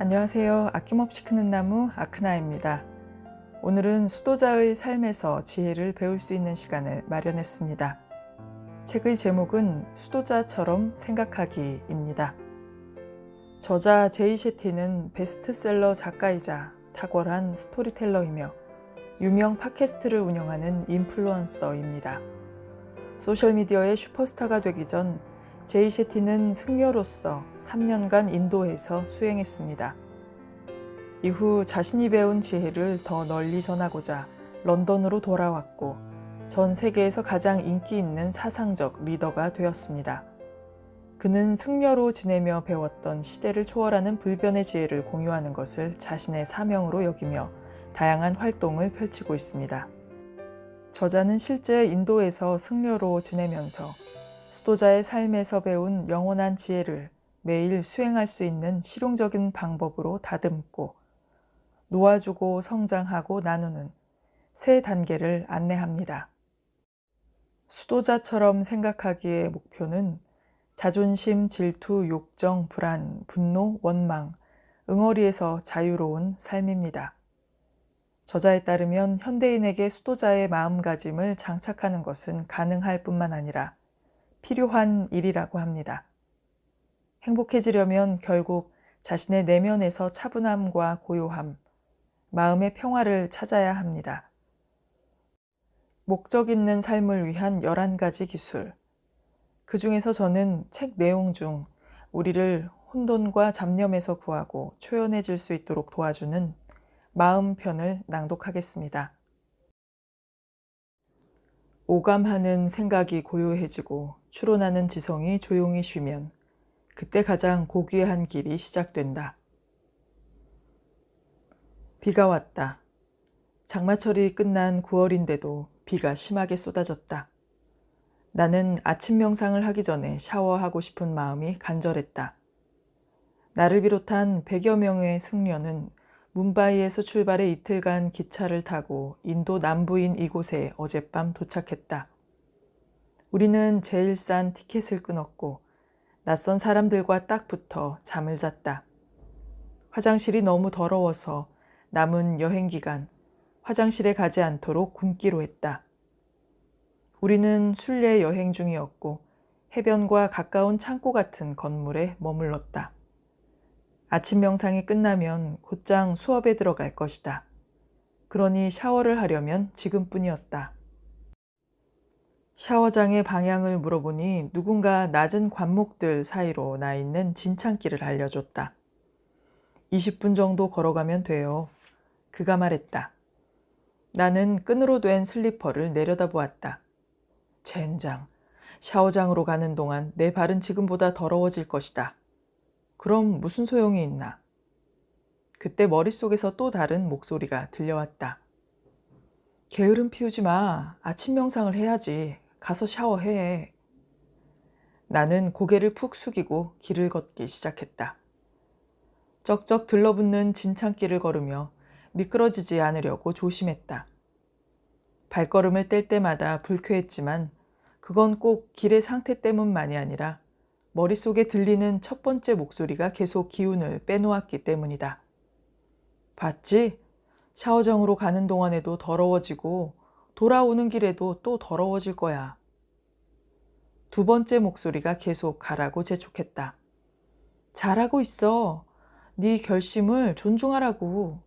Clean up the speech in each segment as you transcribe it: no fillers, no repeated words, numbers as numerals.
안녕하세요. 아낌없이 크는 나무 아크나입니다. 오늘은 수도자의 삶에서 지혜를 배울 수 있는 시간을 마련했습니다. 책의 제목은 수도자처럼 생각하기입니다. 저자 제이 셰티는 베스트셀러 작가이자 탁월한 스토리텔러이며 유명 팟캐스트를 운영하는 인플루언서입니다. 소셜미디어의 슈퍼스타가 되기 전 제이 셰티는 승려로서 3년간 인도에서 수행했습니다. 이후 자신이 배운 지혜를 더 널리 전하고자 런던으로 돌아왔고 전 세계에서 가장 인기 있는 사상적 리더가 되었습니다. 그는 승려로 지내며 배웠던 시대를 초월하는 불변의 지혜를 공유하는 것을 자신의 사명으로 여기며 다양한 활동을 펼치고 있습니다. 저자는 실제 인도에서 승려로 지내면서 수도자의 삶에서 배운 영원한 지혜를 매일 수행할 수 있는 실용적인 방법으로 다듬고 놓아주고 성장하고 나누는 세 단계를 안내합니다. 수도자처럼 생각하기의 목표는 자존심, 질투, 욕정, 불안, 분노, 원망, 응어리에서 자유로운 삶입니다. 저자에 따르면 현대인에게 수도자의 마음가짐을 장착하는 것은 가능할 뿐만 아니라 필요한 일이라고 합니다. 행복해지려면 결국 자신의 내면에서 차분함과 고요함, 마음의 평화를 찾아야 합니다. 목적 있는 삶을 위한 11가지 기술. 그 중에서 저는 책 내용 중 우리를 혼돈과 잡념에서 구하고 초연해질 수 있도록 도와주는 마음편을 낭독하겠습니다. 오감하는 생각이 고요해지고 추론하는 지성이 조용히 쉬면 그때 가장 고귀한 길이 시작된다. 비가 왔다. 장마철이 끝난 9월인데도 비가 심하게 쏟아졌다. 나는 아침 명상을 하기 전에 샤워하고 싶은 마음이 간절했다. 나를 비롯한 100여 명의 승려는 뭄바이에서 출발해 이틀간 기차를 타고 인도 남부인 이곳에 어젯밤 도착했다. 우리는 제일 싼 티켓을 끊었고 낯선 사람들과 딱 붙어 잠을 잤다. 화장실이 너무 더러워서 남은 여행 기간 화장실에 가지 않도록 굶기로 했다. 우리는 순례 여행 중이었고 해변과 가까운 창고 같은 건물에 머물렀다. 아침 명상이 끝나면 곧장 수업에 들어갈 것이다. 그러니 샤워를 하려면 지금뿐이었다. 샤워장의 방향을 물어보니 누군가 낮은 관목들 사이로 나 있는 진창길을 알려줬다. 20분 정도 걸어가면 돼요. 그가 말했다. 나는 끈으로 된 슬리퍼를 내려다보았다. 젠장, 샤워장으로 가는 동안 내 발은 지금보다 더러워질 것이다. 그럼 무슨 소용이 있나? 그때 머릿속에서 또 다른 목소리가 들려왔다. 게으름 피우지 마. 아침 명상을 해야지. 가서 샤워해. 나는 고개를 푹 숙이고 길을 걷기 시작했다. 쩍쩍 들러붙는 진창길을 걸으며 미끄러지지 않으려고 조심했다. 발걸음을 뗄 때마다 불쾌했지만 그건 꼭 길의 상태 때문만이 아니라 머릿속에 들리는 첫 번째 목소리가 계속 기운을 빼놓았기 때문이다. 봤지? 샤워장으로 가는 동안에도 더러워지고 돌아오는 길에도 또 더러워질 거야. 두 번째 목소리가 계속 가라고 재촉했다. 잘하고 있어. 네 결심을 존중하라고.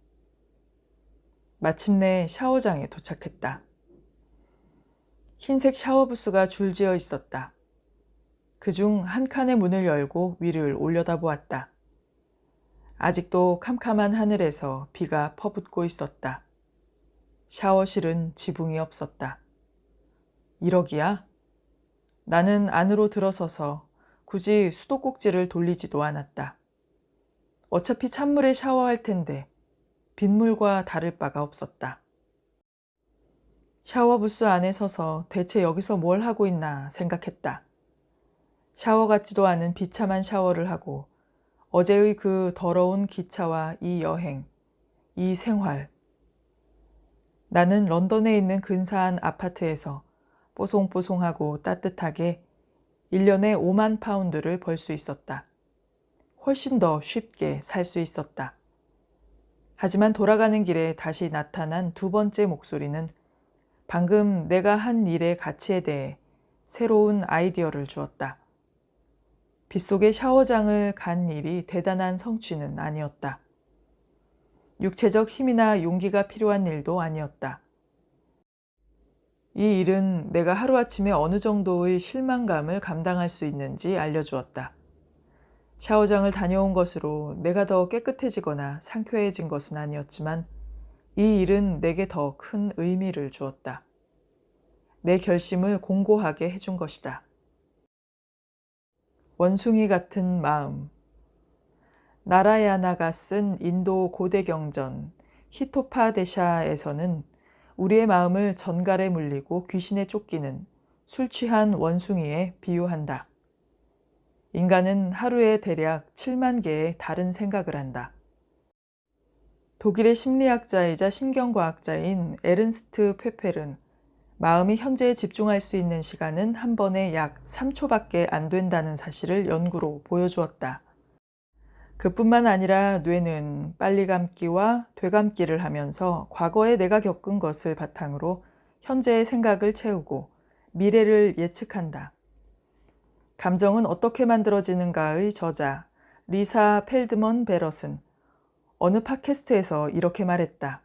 마침내 샤워장에 도착했다. 흰색 샤워부스가 줄지어 있었다. 그중 한 칸의 문을 열고 위를 올려다보았다. 아직도 캄캄한 하늘에서 비가 퍼붓고 있었다. 샤워실은 지붕이 없었다. 1억이야? 나는 안으로 들어서서 굳이 수도꼭지를 돌리지도 않았다. 어차피 찬물에 샤워할 텐데 빗물과 다를 바가 없었다. 샤워부스 안에 서서 대체 여기서 뭘 하고 있나 생각했다. 샤워 같지도 않은 비참한 샤워를 하고 어제의 그 더러운 기차와 이 여행, 이 생활. 나는 런던에 있는 근사한 아파트에서 뽀송뽀송하고 따뜻하게 1년에 5만 파운드를 벌 수 있었다. 훨씬 더 쉽게 살 수 있었다. 하지만 돌아가는 길에 다시 나타난 두 번째 목소리는 방금 내가 한 일의 가치에 대해 새로운 아이디어를 주었다. 빗속에 샤워장을 간 일이 대단한 성취는 아니었다. 육체적 힘이나 용기가 필요한 일도 아니었다. 이 일은 내가 하루아침에 어느 정도의 실망감을 감당할 수 있는지 알려주었다. 샤워장을 다녀온 것으로 내가 더 깨끗해지거나 상쾌해진 것은 아니었지만 이 일은 내게 더 큰 의미를 주었다. 내 결심을 공고하게 해준 것이다. 원숭이 같은 마음. 나라야나가 쓴 인도 고대 경전 히토파데샤에서는 우리의 마음을 전갈에 물리고 귀신에 쫓기는 술 취한 원숭이에 비유한다. 인간은 하루에 대략 7만 개의 다른 생각을 한다. 독일의 심리학자이자 신경과학자인 에른스트 페펠은 마음이 현재에 집중할 수 있는 시간은 한 번에 약 3초밖에 안 된다는 사실을 연구로 보여주었다. 그뿐만 아니라 뇌는 빨리 감기와 되감기를 하면서 과거에 내가 겪은 것을 바탕으로 현재의 생각을 채우고 미래를 예측한다. 감정은 어떻게 만들어지는가의 저자 리사 펠드먼 베럿은 어느 팟캐스트에서 이렇게 말했다.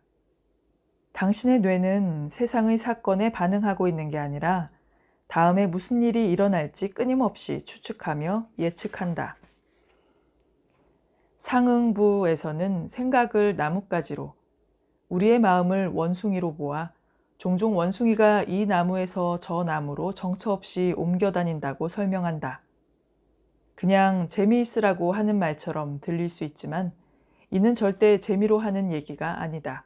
당신의 뇌는 세상의 사건에 반응하고 있는 게 아니라 다음에 무슨 일이 일어날지 끊임없이 추측하며 예측한다. 상응부에서는 생각을 나뭇가지로, 우리의 마음을 원숭이로 보아 종종 원숭이가 이 나무에서 저 나무로 정처 없이 옮겨 다닌다고 설명한다. 그냥 재미있으라고 하는 말처럼 들릴 수 있지만 이는 절대 재미로 하는 얘기가 아니다.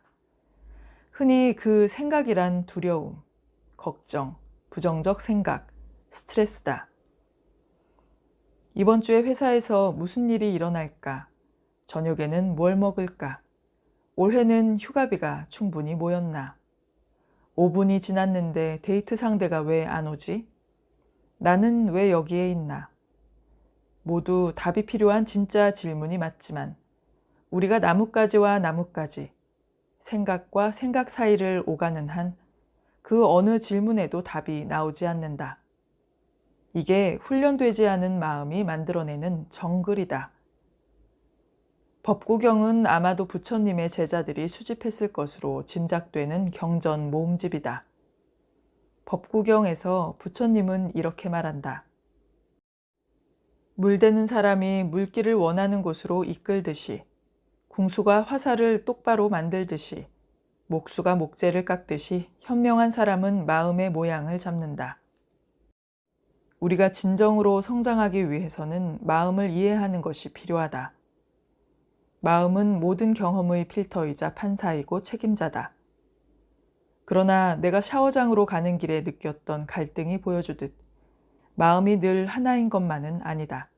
흔히 그 생각이란 두려움, 걱정, 부정적 생각, 스트레스다. 이번 주에 회사에서 무슨 일이 일어날까? 저녁에는 뭘 먹을까? 올해는 휴가비가 충분히 모였나? 5분이 지났는데 데이트 상대가 왜 안 오지? 나는 왜 여기에 있나? 모두 답이 필요한 진짜 질문이 맞지만 우리가 나뭇가지와 나뭇가지, 생각과 생각 사이를 오가는 한 그 어느 질문에도 답이 나오지 않는다. 이게 훈련되지 않은 마음이 만들어내는 정글이다. 법구경은 아마도 부처님의 제자들이 수집했을 것으로 짐작되는 경전 모음집이다. 법구경에서 부처님은 이렇게 말한다. 물대는 사람이 물길을 원하는 곳으로 이끌듯이, 궁수가 화살을 똑바로 만들듯이, 목수가 목재를 깎듯이 현명한 사람은 마음의 모양을 잡는다. 우리가 진정으로 성장하기 위해서는 마음을 이해하는 것이 필요하다. 마음은 모든 경험의 필터이자 판사이고 책임자다. 그러나 내가 샤워장으로 가는 길에 느꼈던 갈등이 보여주듯 마음이 늘 하나인 것만은 아니다.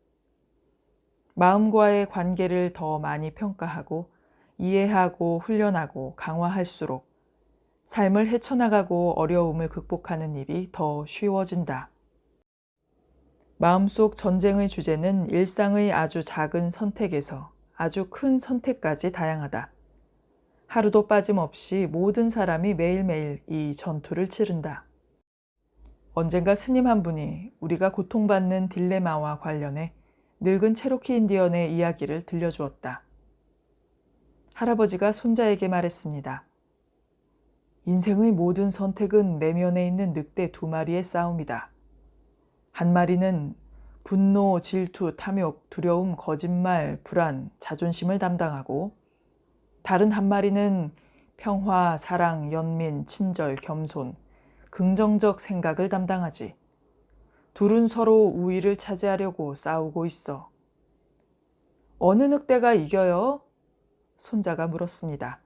마음과의 관계를 더 많이 평가하고 이해하고 훈련하고 강화할수록 삶을 헤쳐나가고 어려움을 극복하는 일이 더 쉬워진다. 마음속 전쟁의 주제는 일상의 아주 작은 선택에서 아주 큰 선택까지 다양하다. 하루도 빠짐없이 모든 사람이 매일매일 이 전투를 치른다. 언젠가 스님 한 분이 우리가 고통받는 딜레마와 관련해 늙은 체로키 인디언의 이야기를 들려주었다. 할아버지가 손자에게 말했습니다. 인생의 모든 선택은 내면에 있는 늑대 2마리의 싸움이다. 한 마리는 분노, 질투, 탐욕, 두려움, 거짓말, 불안, 자존심을 담당하고 다른 한 마리는 평화, 사랑, 연민, 친절, 겸손, 긍정적 생각을 담당하지. 둘은 서로 우위를 차지하려고 싸우고 있어. 어느 늑대가 이겨요? 손자가 물었습니다.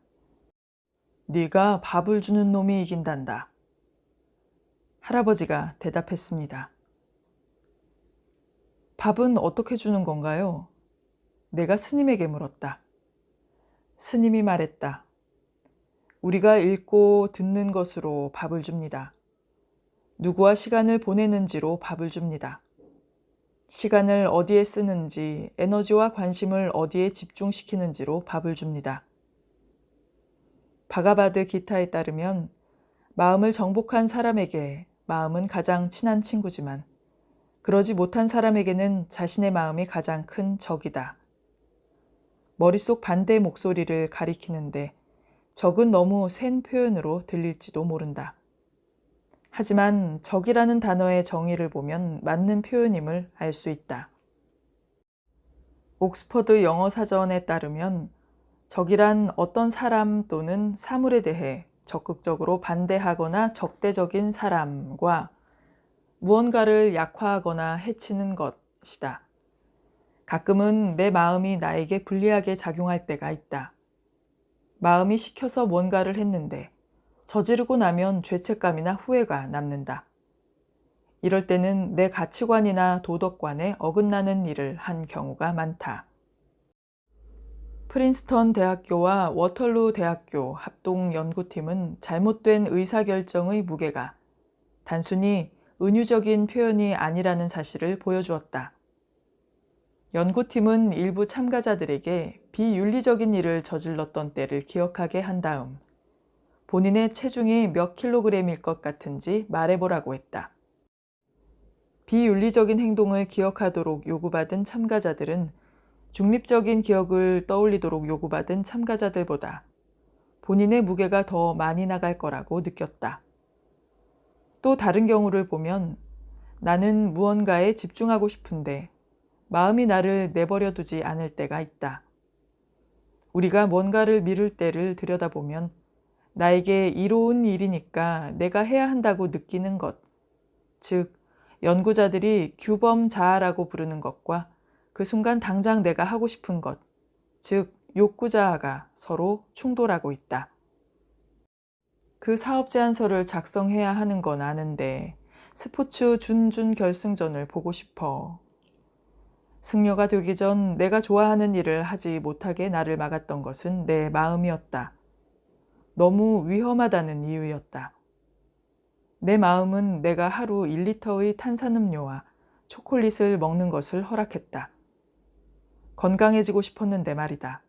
네가 밥을 주는 놈이 이긴단다. 할아버지가 대답했습니다. 밥은 어떻게 주는 건가요? 내가 스님에게 물었다. 스님이 말했다. 우리가 읽고 듣는 것으로 밥을 줍니다. 누구와 시간을 보내는지로 밥을 줍니다. 시간을 어디에 쓰는지, 에너지와 관심을 어디에 집중시키는지로 밥을 줍니다. 바가바드 기타에 따르면 마음을 정복한 사람에게 마음은 가장 친한 친구지만 그러지 못한 사람에게는 자신의 마음이 가장 큰 적이다. 머릿속 반대 목소리를 가리키는데 적은 너무 센 표현으로 들릴지도 모른다. 하지만 적이라는 단어의 정의를 보면 맞는 표현임을 알 수 있다. 옥스퍼드 영어 사전에 따르면 적이란 어떤 사람 또는 사물에 대해 적극적으로 반대하거나 적대적인 사람과 무언가를 약화하거나 해치는 것이다. 가끔은 내 마음이 나에게 불리하게 작용할 때가 있다. 마음이 시켜서 뭔가를 했는데 저지르고 나면 죄책감이나 후회가 남는다. 이럴 때는 내 가치관이나 도덕관에 어긋나는 일을 한 경우가 많다. 프린스턴 대학교와 워털루 대학교 합동 연구팀은 잘못된 의사결정의 무게가 단순히 은유적인 표현이 아니라는 사실을 보여주었다. 연구팀은 일부 참가자들에게 비윤리적인 일을 저질렀던 때를 기억하게 한 다음 본인의 체중이 몇 킬로그램일 것 같은지 말해보라고 했다. 비윤리적인 행동을 기억하도록 요구받은 참가자들은 중립적인 기억을 떠올리도록 요구받은 참가자들보다 본인의 무게가 더 많이 나갈 거라고 느꼈다. 또 다른 경우를 보면 나는 무언가에 집중하고 싶은데 마음이 나를 내버려 두지 않을 때가 있다. 우리가 뭔가를 미룰 때를 들여다보면 나에게 이로운 일이니까 내가 해야 한다고 느끼는 것, 즉 연구자들이 규범자아라고 부르는 것과 그 순간 당장 내가 하고 싶은 것, 즉 욕구자아가 서로 충돌하고 있다. 그 사업 제안서를 작성해야 하는 건 아는데 스포츠 준준 결승전을 보고 싶어. 승려가 되기 전 내가 좋아하는 일을 하지 못하게 나를 막았던 것은 내 마음이었다. 너무 위험하다는 이유였다. 내 마음은 내가 하루 1리터의 탄산음료와 초콜릿을 먹는 것을 허락했다. 건강해지고 싶었는데 말이다.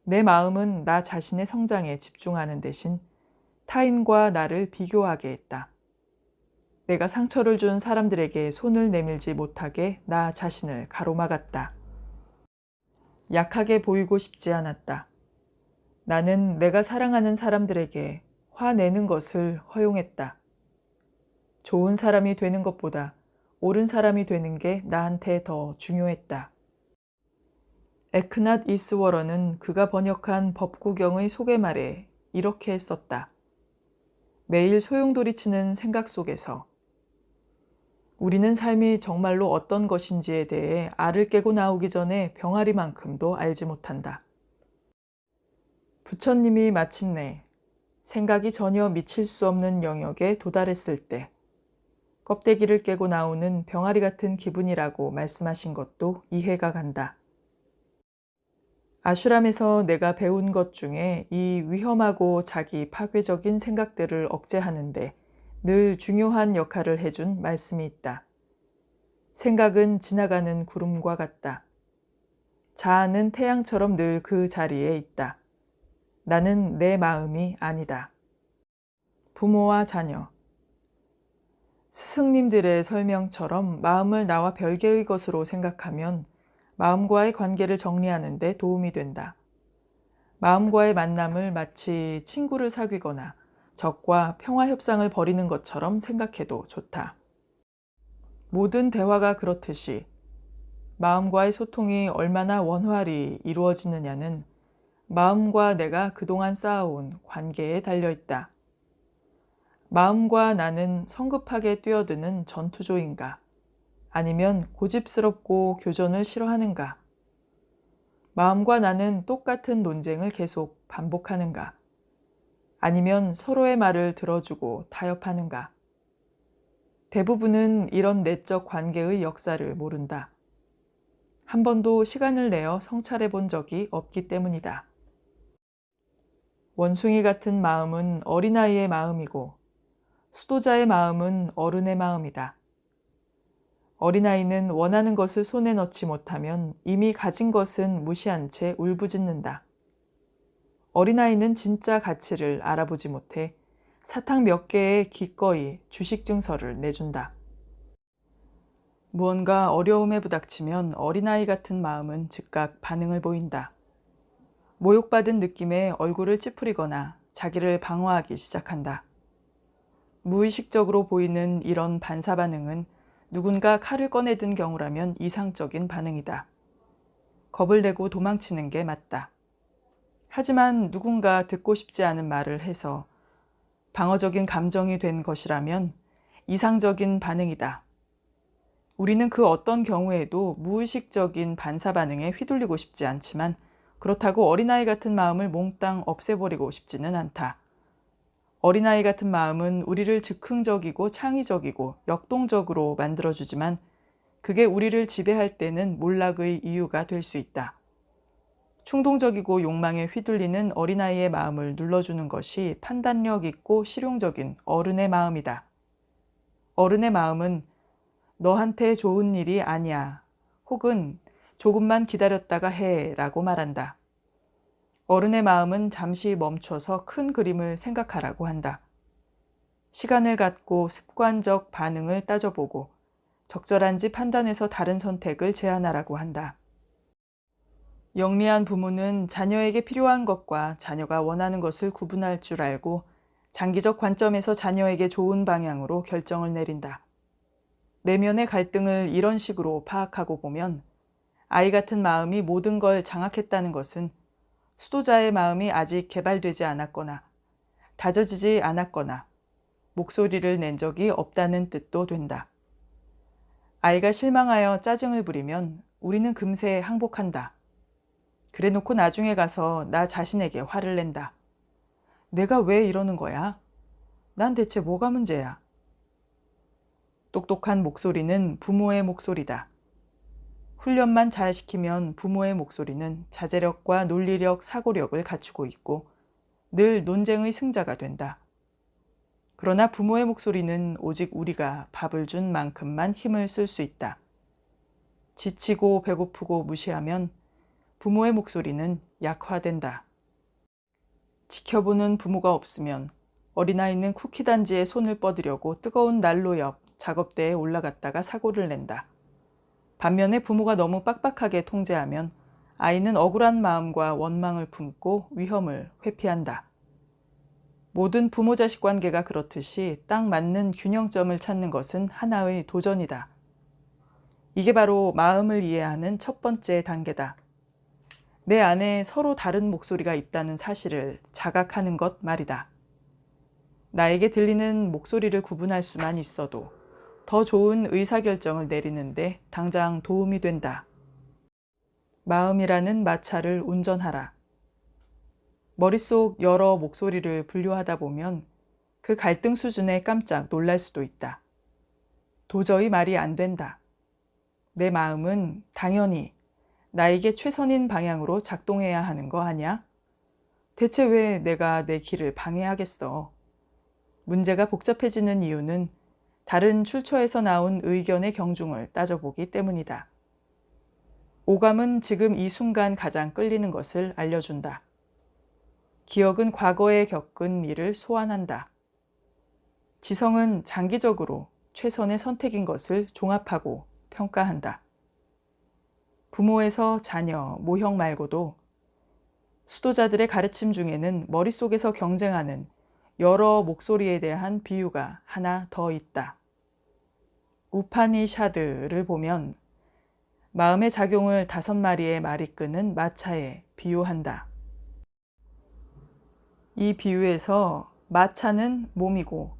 내 마음은 나 자신의 성장에 집중하는 대신 타인과 나를 비교하게 했다. 내가 상처를 준 사람들에게 손을 내밀지 못하게 나 자신을 가로막았다. 약하게 보이고 싶지 않았다. 나는 내가 사랑하는 사람들에게 화내는 것을 허용했다. 좋은 사람이 되는 것보다 옳은 사람이 되는 게 나한테 더 중요했다. 에크낫 이스워러는 그가 번역한 법구경의 소개말에 이렇게 썼다. 매일 소용돌이치는 생각 속에서 우리는 삶이 정말로 어떤 것인지에 대해 알을 깨고 나오기 전에 병아리만큼도 알지 못한다. 부처님이 마침내 생각이 전혀 미칠 수 없는 영역에 도달했을 때 껍데기를 깨고 나오는 병아리 같은 기분이라고 말씀하신 것도 이해가 간다. 아슈람에서 내가 배운 것 중에 이 위험하고 자기 파괴적인 생각들을 억제하는데 늘 중요한 역할을 해준 말씀이 있다. 생각은 지나가는 구름과 같다. 자아는 태양처럼 늘 그 자리에 있다. 나는 내 마음이 아니다. 부모와 자녀. 스승님들의 설명처럼 마음을 나와 별개의 것으로 생각하면 마음과의 관계를 정리하는 데 도움이 된다. 마음과의 만남을 마치 친구를 사귀거나 적과 평화 협상을 벌이는 것처럼 생각해도 좋다. 모든 대화가 그렇듯이 마음과의 소통이 얼마나 원활히 이루어지느냐는 마음과 내가 그동안 쌓아온 관계에 달려있다. 마음과 나는 성급하게 뛰어드는 전투조인가? 아니면 고집스럽고 교전을 싫어하는가? 마음과 나는 똑같은 논쟁을 계속 반복하는가? 아니면 서로의 말을 들어주고 타협하는가? 대부분은 이런 내적 관계의 역사를 모른다. 한 번도 시간을 내어 성찰해 본 적이 없기 때문이다. 원숭이 같은 마음은 어린아이의 마음이고 수도자의 마음은 어른의 마음이다. 어린아이는 원하는 것을 손에 넣지 못하면 이미 가진 것은 무시한 채 울부짖는다. 어린아이는 진짜 가치를 알아보지 못해 사탕 몇 개에 기꺼이 주식 증서를 내준다. 무언가 어려움에 부닥치면 어린아이 같은 마음은 즉각 반응을 보인다. 모욕받은 느낌에 얼굴을 찌푸리거나 자기를 방어하기 시작한다. 무의식적으로 보이는 이런 반사 반응은 누군가 칼을 꺼내든 경우라면 이상적인 반응이다. 겁을 내고 도망치는 게 맞다. 하지만 누군가 듣고 싶지 않은 말을 해서 방어적인 감정이 된 것이라면 이상적인 반응이다. 우리는 그 어떤 경우에도 무의식적인 반사 반응에 휘둘리고 싶지 않지만 그렇다고 어린아이 같은 마음을 몽땅 없애버리고 싶지는 않다. 어린아이 같은 마음은 우리를 즉흥적이고 창의적이고 역동적으로 만들어주지만 그게 우리를 지배할 때는 몰락의 이유가 될 수 있다. 충동적이고 욕망에 휘둘리는 어린아이의 마음을 눌러주는 것이 판단력 있고 실용적인 어른의 마음이다. 어른의 마음은 너한테 좋은 일이 아니야 혹은 조금만 기다렸다가 해 라고 말한다. 어른의 마음은 잠시 멈춰서 큰 그림을 생각하라고 한다. 시간을 갖고 습관적 반응을 따져보고 적절한지 판단해서 다른 선택을 제안하라고 한다. 영리한 부모는 자녀에게 필요한 것과 자녀가 원하는 것을 구분할 줄 알고 장기적 관점에서 자녀에게 좋은 방향으로 결정을 내린다. 내면의 갈등을 이런 식으로 파악하고 보면 아이 같은 마음이 모든 걸 장악했다는 것은 수도자의 마음이 아직 개발되지 않았거나 다져지지 않았거나 목소리를 낸 적이 없다는 뜻도 된다. 아이가 실망하여 짜증을 부리면 우리는 금세 항복한다. 그래놓고 나중에 가서 나 자신에게 화를 낸다. 내가 왜 이러는 거야? 난 대체 뭐가 문제야? 똑똑한 목소리는 부모의 목소리다. 훈련만 잘 시키면 부모의 목소리는 자제력과 논리력, 사고력을 갖추고 있고 늘 논쟁의 승자가 된다. 그러나 부모의 목소리는 오직 우리가 밥을 준 만큼만 힘을 쓸 수 있다. 지치고 배고프고 무시하면 부모의 목소리는 약화된다. 지켜보는 부모가 없으면 어린아이는 쿠키 단지에 손을 뻗으려고 뜨거운 난로 옆 작업대에 올라갔다가 사고를 낸다. 반면에 부모가 너무 빡빡하게 통제하면 아이는 억울한 마음과 원망을 품고 위험을 회피한다. 모든 부모-자식 관계가 그렇듯이 딱 맞는 균형점을 찾는 것은 하나의 도전이다. 이게 바로 마음을 이해하는 첫 번째 단계다. 내 안에 서로 다른 목소리가 있다는 사실을 자각하는 것 말이다. 나에게 들리는 목소리를 구분할 수만 있어도 더 좋은 의사결정을 내리는데 당장 도움이 된다. 마음이라는 마차를 운전하라. 머릿속 여러 목소리를 분류하다 보면 그 갈등 수준에 깜짝 놀랄 수도 있다. 도저히 말이 안 된다. 내 마음은 당연히 나에게 최선인 방향으로 작동해야 하는 거 아니야? 대체 왜 내가 내 길을 방해하겠어? 문제가 복잡해지는 이유는 다른 출처에서 나온 의견의 경중을 따져보기 때문이다. 오감은 지금 이 순간 가장 끌리는 것을 알려준다. 기억은 과거에 겪은 일을 소환한다. 지성은 장기적으로 최선의 선택인 것을 종합하고 평가한다. 부모에서 자녀, 모형 말고도 수도자들의 가르침 중에는 머릿속에서 경쟁하는 여러 목소리에 대한 비유가 하나 더 있다. 우파니샤드를 보면 마음의 작용을 5마리의 말이 끄는 마차에 비유한다. 이 비유에서 마차는 몸이고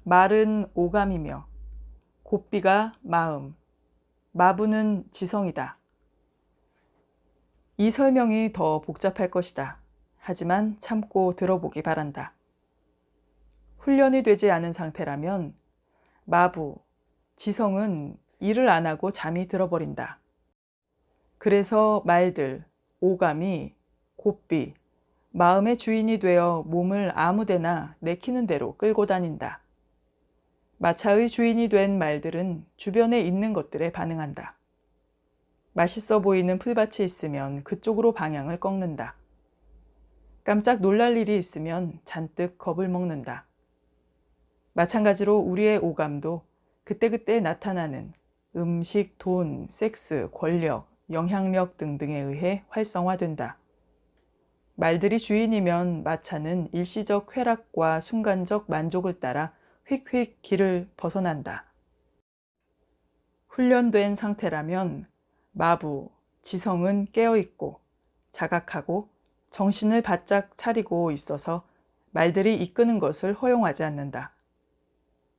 말은 오감이며 곱비가 마음, 마부는 지성이다. 이 설명이 더 복잡할 것이다. 하지만 참고 들어보기 바란다. 훈련이 되지 않은 상태라면 마부, 지성은 일을 안 하고 잠이 들어버린다. 그래서 말들, 오감이 곱비, 마음의 주인이 되어 몸을 아무데나 내키는 대로 끌고 다닌다. 마차의 주인이 된 말들은 주변에 있는 것들에 반응한다. 맛있어 보이는 풀밭이 있으면 그쪽으로 방향을 꺾는다. 깜짝 놀랄 일이 있으면 잔뜩 겁을 먹는다. 마찬가지로 우리의 오감도 그때그때 나타나는 음식, 돈, 섹스, 권력, 영향력 등등에 의해 활성화된다. 말들이 주인이면 마차는 일시적 쾌락과 순간적 만족을 따라 휙휙 길을 벗어난다. 훈련된 상태라면 마부, 지성은 깨어있고 자각하고 정신을 바짝 차리고 있어서 말들이 이끄는 것을 허용하지 않는다.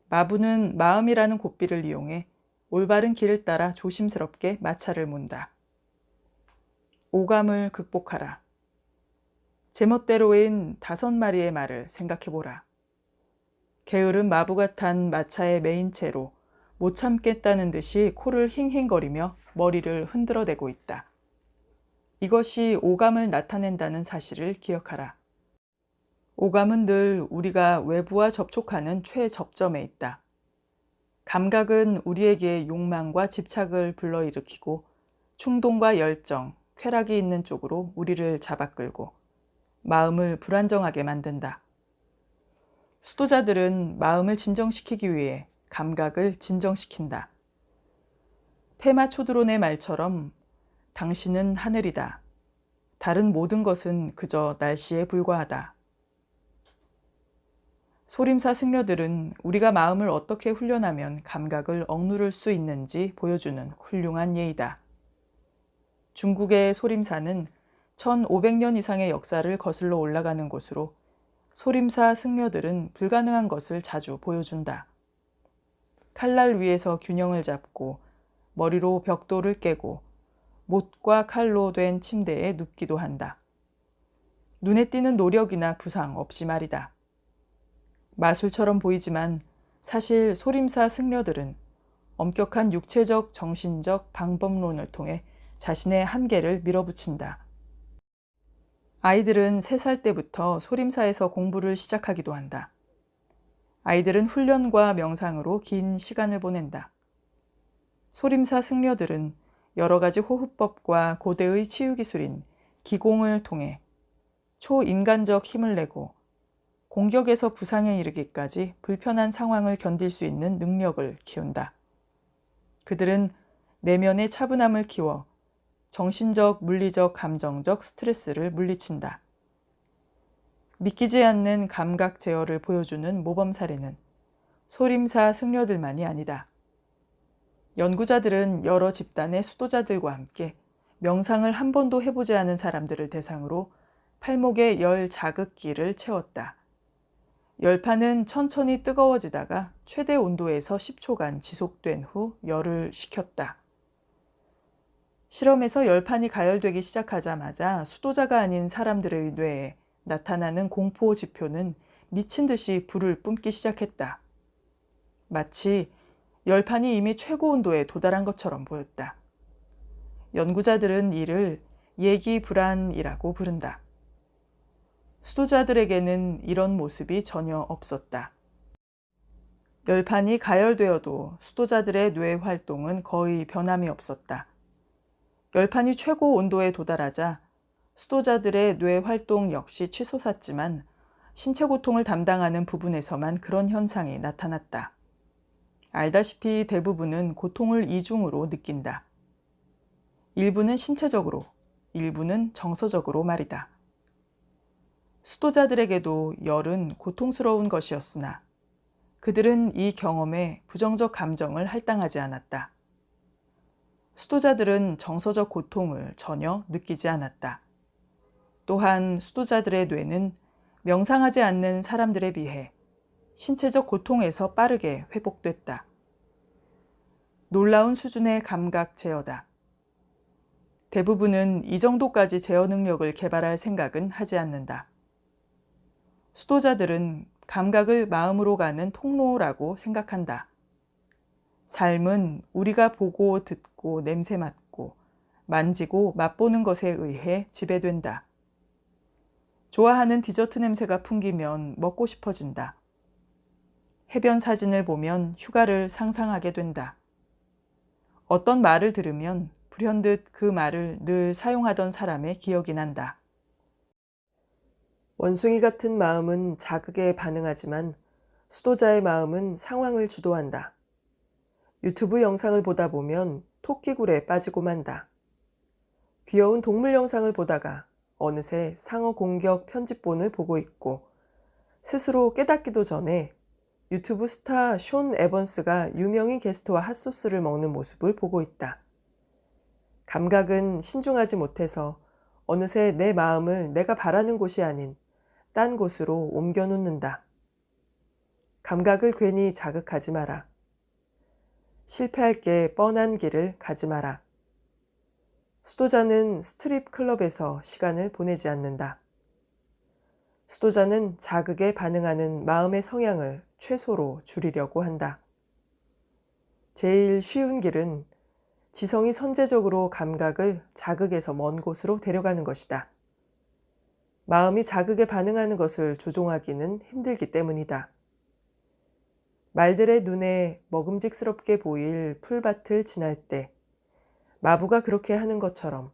마부는 마음이라는 고삐를 이용해 올바른 길을 따라 조심스럽게 마차를 문다. 오감을 극복하라. 제멋대로인 5마리의 말을 생각해보라. 게으른 마부가 탄 마차의 메인체로 못 참겠다는 듯이 코를 힝힝거리며 머리를 흔들어대고 있다. 이것이 오감을 나타낸다는 사실을 기억하라. 오감은 늘 우리가 외부와 접촉하는 최접점에 있다. 감각은 우리에게 욕망과 집착을 불러일으키고 충동과 열정, 쾌락이 있는 쪽으로 우리를 잡아끌고 마음을 불안정하게 만든다. 수도자들은 마음을 진정시키기 위해 감각을 진정시킨다. 페마 초드론의 말처럼 당신은 하늘이다. 다른 모든 것은 그저 날씨에 불과하다. 소림사 승려들은 우리가 마음을 어떻게 훈련하면 감각을 억누를 수 있는지 보여주는 훌륭한 예이다. 중국의 소림사는 1500년 이상의 역사를 거슬러 올라가는 곳으로 소림사 승려들은 불가능한 것을 자주 보여준다. 칼날 위에서 균형을 잡고 머리로 벽돌을 깨고 못과 칼로 된 침대에 눕기도 한다. 눈에 띄는 노력이나 부상 없이 말이다. 마술처럼 보이지만 사실 소림사 승려들은 엄격한 육체적, 정신적 방법론을 통해 자신의 한계를 밀어붙인다. 아이들은 3살 때부터 소림사에서 공부를 시작하기도 한다. 아이들은 훈련과 명상으로 긴 시간을 보낸다. 소림사 승려들은 여러 가지 호흡법과 고대의 치유기술인 기공을 통해 초인간적 힘을 내고 공격에서 부상에 이르기까지 불편한 상황을 견딜 수 있는 능력을 키운다. 그들은 내면의 차분함을 키워 정신적, 물리적, 감정적 스트레스를 물리친다. 믿기지 않는 감각 제어를 보여주는 모범 사례는 소림사 승려들만이 아니다. 연구자들은 여러 집단의 수도자들과 함께 명상을 한 번도 해보지 않은 사람들을 대상으로 팔목에 열 자극기를 채웠다. 열판은 천천히 뜨거워지다가 최대 온도에서 10초간 지속된 후 열을 식혔다. 실험에서 열판이 가열되기 시작하자마자 수도자가 아닌 사람들의 뇌에 나타나는 공포 지표는 미친 듯이 불을 뿜기 시작했다. 마치 열판이 이미 최고 온도에 도달한 것처럼 보였다. 연구자들은 이를 예기불안이라고 부른다. 수도자들에게는 이런 모습이 전혀 없었다. 열판이 가열되어도 수도자들의 뇌 활동은 거의 변함이 없었다. 열판이 최고 온도에 도달하자 수도자들의 뇌 활동 역시 치솟았지만 신체 고통을 담당하는 부분에서만 그런 현상이 나타났다. 알다시피 대부분은 고통을 이중으로 느낀다. 일부는 신체적으로, 일부는 정서적으로 말이다. 수도자들에게도 열은 고통스러운 것이었으나 그들은 이 경험에 부정적 감정을 할당하지 않았다. 수도자들은 정서적 고통을 전혀 느끼지 않았다. 또한 수도자들의 뇌는 명상하지 않는 사람들에 비해 신체적 고통에서 빠르게 회복됐다. 놀라운 수준의 감각 제어다. 대부분은 이 정도까지 제어 능력을 개발할 생각은 하지 않는다. 수도자들은 감각을 마음으로 가는 통로라고 생각한다. 삶은 우리가 보고 듣고 냄새 맡고 만지고 맛보는 것에 의해 지배된다. 좋아하는 디저트 냄새가 풍기면 먹고 싶어진다. 해변 사진을 보면 휴가를 상상하게 된다. 어떤 말을 들으면 불현듯 그 말을 늘 사용하던 사람의 기억이 난다. 원숭이 같은 마음은 자극에 반응하지만 수도자의 마음은 상황을 주도한다. 유튜브 영상을 보다 보면 토끼굴에 빠지고 만다. 귀여운 동물 영상을 보다가 어느새 상어 공격 편집본을 보고 있고 스스로 깨닫기도 전에 유튜브 스타 숀 에번스가 유명인 게스트와 핫소스를 먹는 모습을 보고 있다. 감각은 신중하지 못해서 어느새 내 마음을 내가 바라는 곳이 아닌 딴 곳으로 옮겨놓는다. 감각을 괜히 자극하지 마라. 실패할 게 뻔한 길을 가지 마라. 수도자는 스트립 클럽에서 시간을 보내지 않는다. 수도자는 자극에 반응하는 마음의 성향을 최소로 줄이려고 한다. 제일 쉬운 길은 지성이 선제적으로 감각을 자극에서 먼 곳으로 데려가는 것이다. 마음이 자극에 반응하는 것을 조종하기는 힘들기 때문이다. 말들의 눈에 먹음직스럽게 보일 풀밭을 지날 때 마부가 그렇게 하는 것처럼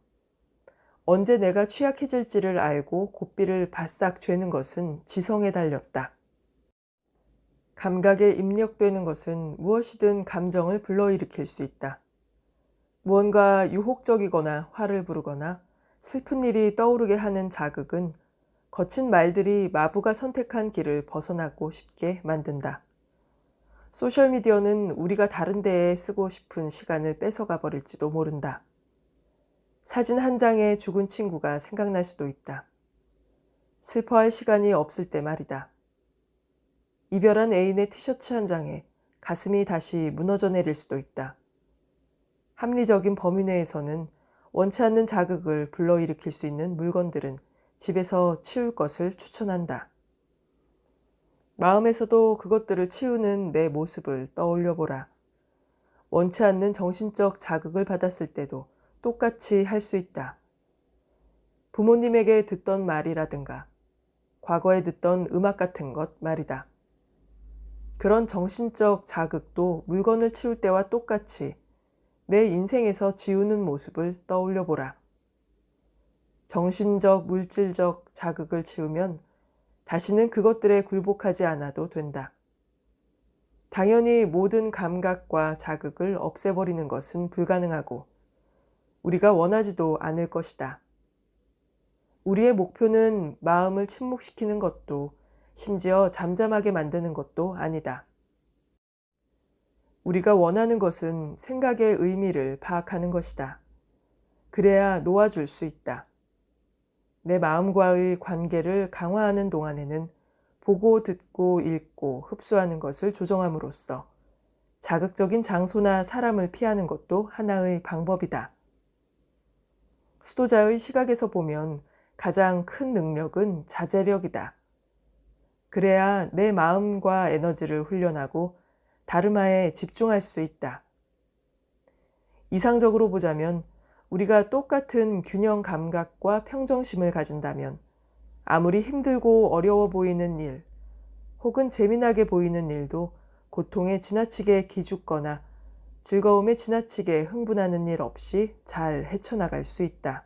언제 내가 취약해질지를 알고 고삐를 바싹 죄는 것은 지성에 달렸다. 감각에 입력되는 것은 무엇이든 감정을 불러일으킬 수 있다. 무언가 유혹적이거나 화를 부르거나 슬픈 일이 떠오르게 하는 자극은 거친 말들이 마부가 선택한 길을 벗어나고 싶게 만든다. 소셜미디어는 우리가 다른 데에 쓰고 싶은 시간을 뺏어가 버릴지도 모른다. 사진 한 장에 죽은 친구가 생각날 수도 있다. 슬퍼할 시간이 없을 때 말이다. 이별한 애인의 티셔츠 한 장에 가슴이 다시 무너져 내릴 수도 있다. 합리적인 범위 내에서는 원치 않는 자극을 불러일으킬 수 있는 물건들은 집에서 치울 것을 추천한다. 마음에서도 그것들을 치우는 내 모습을 떠올려 보라. 원치 않는 정신적 자극을 받았을 때도 똑같이 할 수 있다. 부모님에게 듣던 말이라든가 과거에 듣던 음악 같은 것 말이다. 그런 정신적 자극도 물건을 치울 때와 똑같이 내 인생에서 지우는 모습을 떠올려 보라. 정신적, 물질적 자극을 치우면 다시는 그것들에 굴복하지 않아도 된다. 당연히 모든 감각과 자극을 없애버리는 것은 불가능하고 우리가 원하지도 않을 것이다. 우리의 목표는 마음을 침묵시키는 것도 심지어 잠잠하게 만드는 것도 아니다. 우리가 원하는 것은 생각의 의미를 파악하는 것이다. 그래야 놓아줄 수 있다. 내 마음과의 관계를 강화하는 동안에는 보고 듣고 읽고 흡수하는 것을 조정함으로써 자극적인 장소나 사람을 피하는 것도 하나의 방법이다. 수도자의 시각에서 보면 가장 큰 능력은 자제력이다. 그래야 내 마음과 에너지를 훈련하고 다름아에 집중할 수 있다. 이상적으로 보자면 우리가 똑같은 균형 감각과 평정심을 가진다면 아무리 힘들고 어려워 보이는 일 혹은 재미나게 보이는 일도 고통에 지나치게 기죽거나 즐거움에 지나치게 흥분하는 일 없이 잘 헤쳐나갈 수 있다.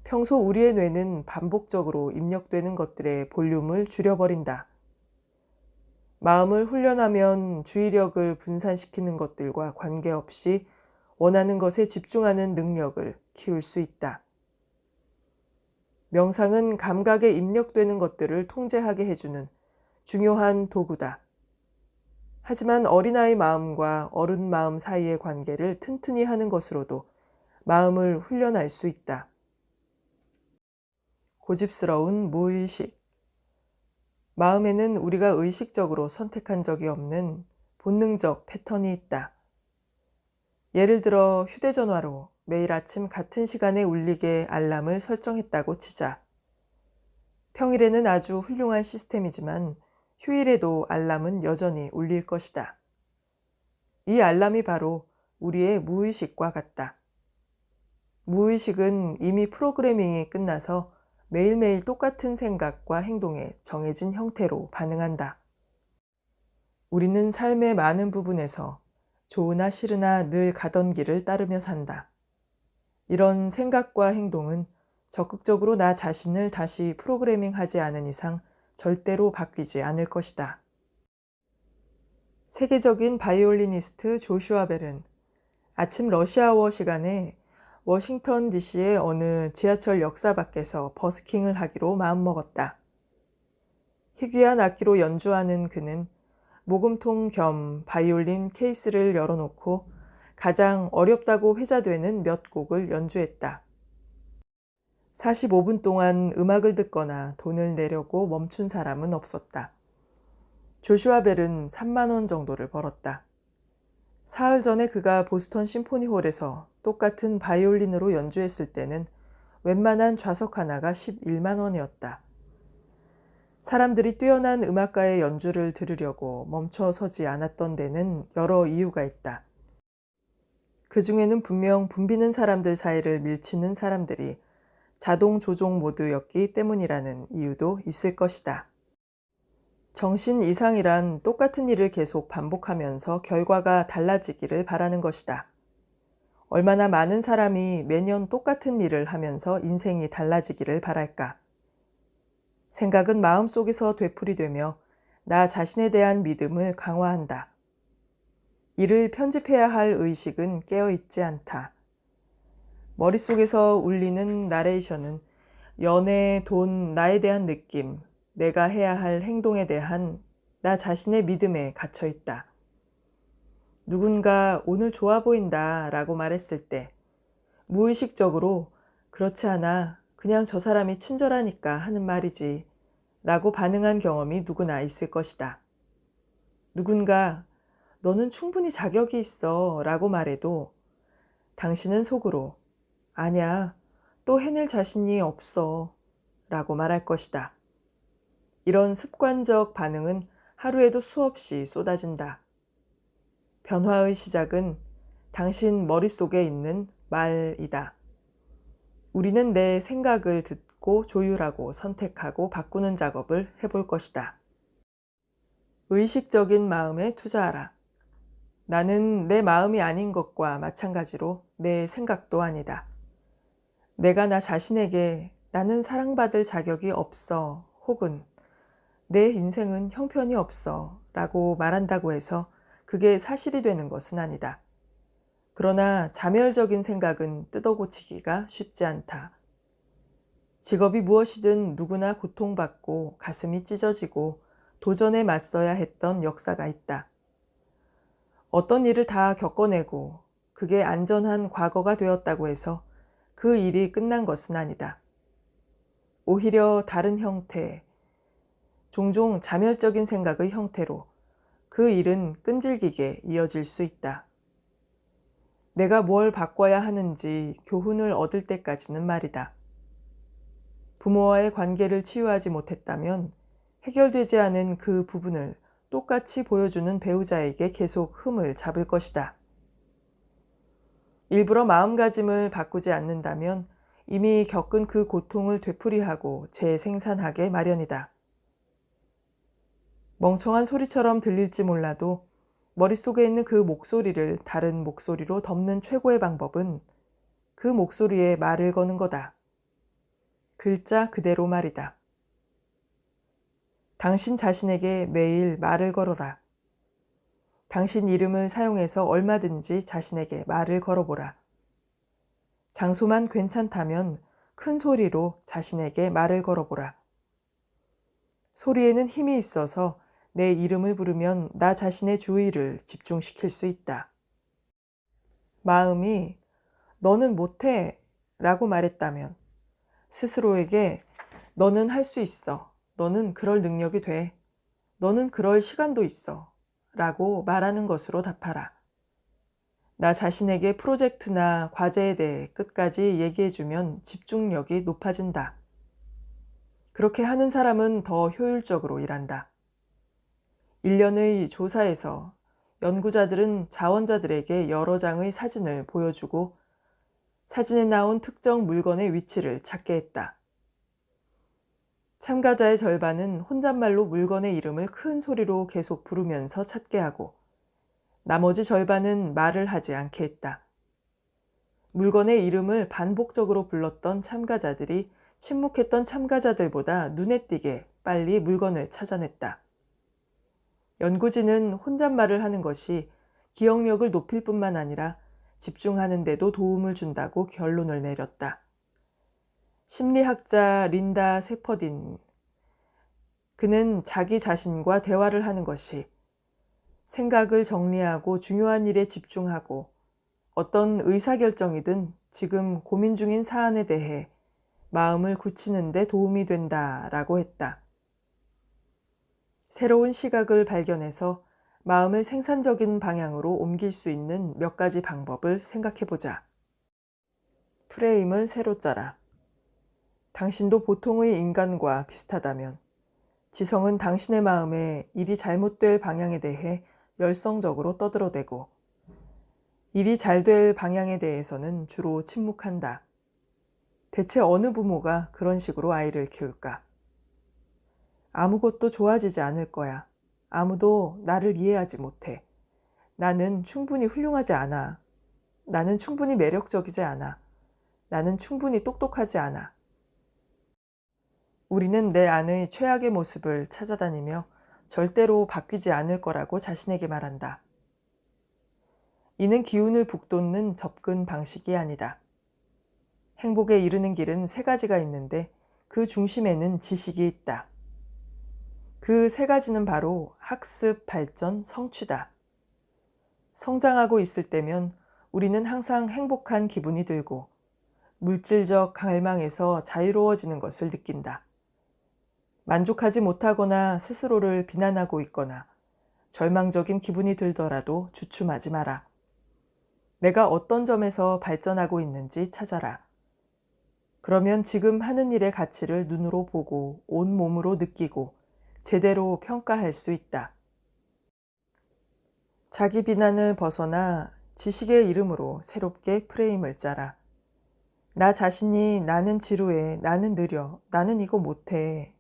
평소 우리의 뇌는 반복적으로 입력되는 것들의 볼륨을 줄여버린다. 마음을 훈련하면 주의력을 분산시키는 것들과 관계없이 원하는 것에 집중하는 능력을 키울 수 있다. 명상은 감각에 입력되는 것들을 통제하게 해주는 중요한 도구다. 하지만 어린아이 마음과 어른 마음 사이의 관계를 튼튼히 하는 것으로도 마음을 훈련할 수 있다. 고집스러운 무의식. 마음에는 우리가 의식적으로 선택한 적이 없는 본능적 패턴이 있다. 예를 들어 휴대전화로 매일 아침 같은 시간에 울리게 알람을 설정했다고 치자. 평일에는 아주 훌륭한 시스템이지만 휴일에도 알람은 여전히 울릴 것이다. 이 알람이 바로 우리의 무의식과 같다. 무의식은 이미 프로그래밍이 끝나서 매일매일 똑같은 생각과 행동에 정해진 형태로 반응한다. 우리는 삶의 많은 부분에서 좋으나 싫으나 늘 가던 길을 따르며 산다. 이런 생각과 행동은 적극적으로 나 자신을 다시 프로그래밍하지 않은 이상 절대로 바뀌지 않을 것이다. 세계적인 바이올리니스트 조슈아 벨은 아침 러시아워 시간에 워싱턴 DC의 어느 지하철 역사 밖에서 버스킹을 하기로 마음먹었다. 희귀한 악기로 연주하는 그는 모금통 겸 바이올린 케이스를 열어놓고 가장 어렵다고 회자되는 몇 곡을 연주했다. 45분 동안 음악을 듣거나 돈을 내려고 멈춘 사람은 없었다. 조슈아 벨은 3만 원 정도를 벌었다. 사흘 전에 그가 보스턴 심포니홀에서 똑같은 바이올린으로 연주했을 때는 웬만한 좌석 하나가 11만 원이었다. 사람들이 뛰어난 음악가의 연주를 들으려고 멈춰서지 않았던 데는 여러 이유가 있다. 그 중에는 분명 붐비는 사람들 사이를 밀치는 사람들이 자동 조종 모드였기 때문이라는 이유도 있을 것이다. 정신 이상이란 똑같은 일을 계속 반복하면서 결과가 달라지기를 바라는 것이다. 얼마나 많은 사람이 매년 똑같은 일을 하면서 인생이 달라지기를 바랄까. 생각은 마음속에서 되풀이되며 나 자신에 대한 믿음을 강화한다. 이를 편집해야 할 의식은 깨어있지 않다. 머릿속에서 울리는 나레이션은 연애, 돈, 나에 대한 느낌, 내가 해야 할 행동에 대한 나 자신의 믿음에 갇혀 있다. 누군가 오늘 좋아 보인다 라고 말했을 때 무의식적으로 그렇지 않아, 그냥 저 사람이 친절하니까 하는 말이지 라고 반응한 경험이 누구나 있을 것이다. 누군가 너는 충분히 자격이 있어 라고 말해도 당신은 속으로 아니야, 또 해낼 자신이 없어 라고 말할 것이다. 이런 습관적 반응은 하루에도 수없이 쏟아진다. 변화의 시작은 당신 머릿속에 있는 말이다. 우리는 내 생각을 듣고 조율하고 선택하고 바꾸는 작업을 해볼 것이다. 의식적인 마음에 투자하라. 나는 내 마음이 아닌 것과 마찬가지로 내 생각도 아니다. 내가 나 자신에게 나는 사랑받을 자격이 없어 혹은 내 인생은 형편이 없어 라고 말한다고 해서 그게 사실이 되는 것은 아니다. 그러나 자멸적인 생각은 뜯어고치기가 쉽지 않다. 직업이 무엇이든 누구나 고통받고 가슴이 찢어지고 도전에 맞서야 했던 역사가 있다. 어떤 일을 다 겪어내고 그게 안전한 과거가 되었다고 해서 그 일이 끝난 것은 아니다. 오히려 다른 형태, 종종 자멸적인 생각의 형태로 그 일은 끈질기게 이어질 수 있다. 내가 뭘 바꿔야 하는지 교훈을 얻을 때까지는 말이다. 부모와의 관계를 치유하지 못했다면 해결되지 않은 그 부분을 똑같이 보여주는 배우자에게 계속 흠을 잡을 것이다. 일부러 마음가짐을 바꾸지 않는다면 이미 겪은 그 고통을 되풀이하고 재생산하게 마련이다. 멍청한 소리처럼 들릴지 몰라도 머릿속에 있는 그 목소리를 다른 목소리로 덮는 최고의 방법은 그 목소리에 말을 거는 거다. 글자 그대로 말이다. 당신 자신에게 매일 말을 걸어라. 당신 이름을 사용해서 얼마든지 자신에게 말을 걸어보라. 장소만 괜찮다면 큰 소리로 자신에게 말을 걸어보라. 소리에는 힘이 있어서 내 이름을 부르면 나 자신의 주의를 집중시킬 수 있다. 마음이 너는 못해 라고 말했다면 스스로에게 너는 할 수 있어. 너는 그럴 능력이 돼. 너는 그럴 시간도 있어. 라고 말하는 것으로 답하라. 나 자신에게 프로젝트나 과제에 대해 끝까지 얘기해주면 집중력이 높아진다. 그렇게 하는 사람은 더 효율적으로 일한다. 1년의 조사에서 연구자들은 자원자들에게 여러 장의 사진을 보여주고 사진에 나온 특정 물건의 위치를 찾게 했다. 참가자의 절반은 혼잣말로 물건의 이름을 큰 소리로 계속 부르면서 찾게 하고 나머지 절반은 말을 하지 않게 했다. 물건의 이름을 반복적으로 불렀던 참가자들이 침묵했던 참가자들보다 눈에 띄게 빨리 물건을 찾아냈다. 연구진은 혼잣말을 하는 것이 기억력을 높일 뿐만 아니라 집중하는 데도 도움을 준다고 결론을 내렸다. 심리학자 린다 세퍼딘. 그는 자기 자신과 대화를 하는 것이 생각을 정리하고 중요한 일에 집중하고 어떤 의사결정이든 지금 고민 중인 사안에 대해 마음을 굳히는 데 도움이 된다라고 했다. 새로운 시각을 발견해서 마음을 생산적인 방향으로 옮길 수 있는 몇 가지 방법을 생각해 보자. 프레임을 새로 짜라. 당신도 보통의 인간과 비슷하다면 지성은 당신의 마음에 일이 잘못될 방향에 대해 열성적으로 떠들어대고 일이 잘 될 방향에 대해서는 주로 침묵한다. 대체 어느 부모가 그런 식으로 아이를 키울까? 아무것도 좋아지지 않을 거야. 아무도 나를 이해하지 못해. 나는 충분히 훌륭하지 않아. 나는 충분히 매력적이지 않아. 나는 충분히 똑똑하지 않아. 우리는 내 안의 최악의 모습을 찾아다니며 절대로 바뀌지 않을 거라고 자신에게 말한다. 이는 기운을 북돋는 접근 방식이 아니다. 행복에 이르는 길은 3가지가 있는데 그 중심에는 지식이 있다. 그 3가지는 바로 학습, 발전, 성취다. 성장하고 있을 때면 우리는 항상 행복한 기분이 들고 물질적 갈망에서 자유로워지는 것을 느낀다. 만족하지 못하거나 스스로를 비난하고 있거나 절망적인 기분이 들더라도 주춤하지 마라. 내가 어떤 점에서 발전하고 있는지 찾아라. 그러면 지금 하는 일의 가치를 눈으로 보고 온몸으로 느끼고 제대로 평가할 수 있다. 자기 비난을 벗어나 지식의 이름으로 새롭게 프레임을 짜라. 나 자신이 나는 지루해, 나는 느려, 나는 이거 못해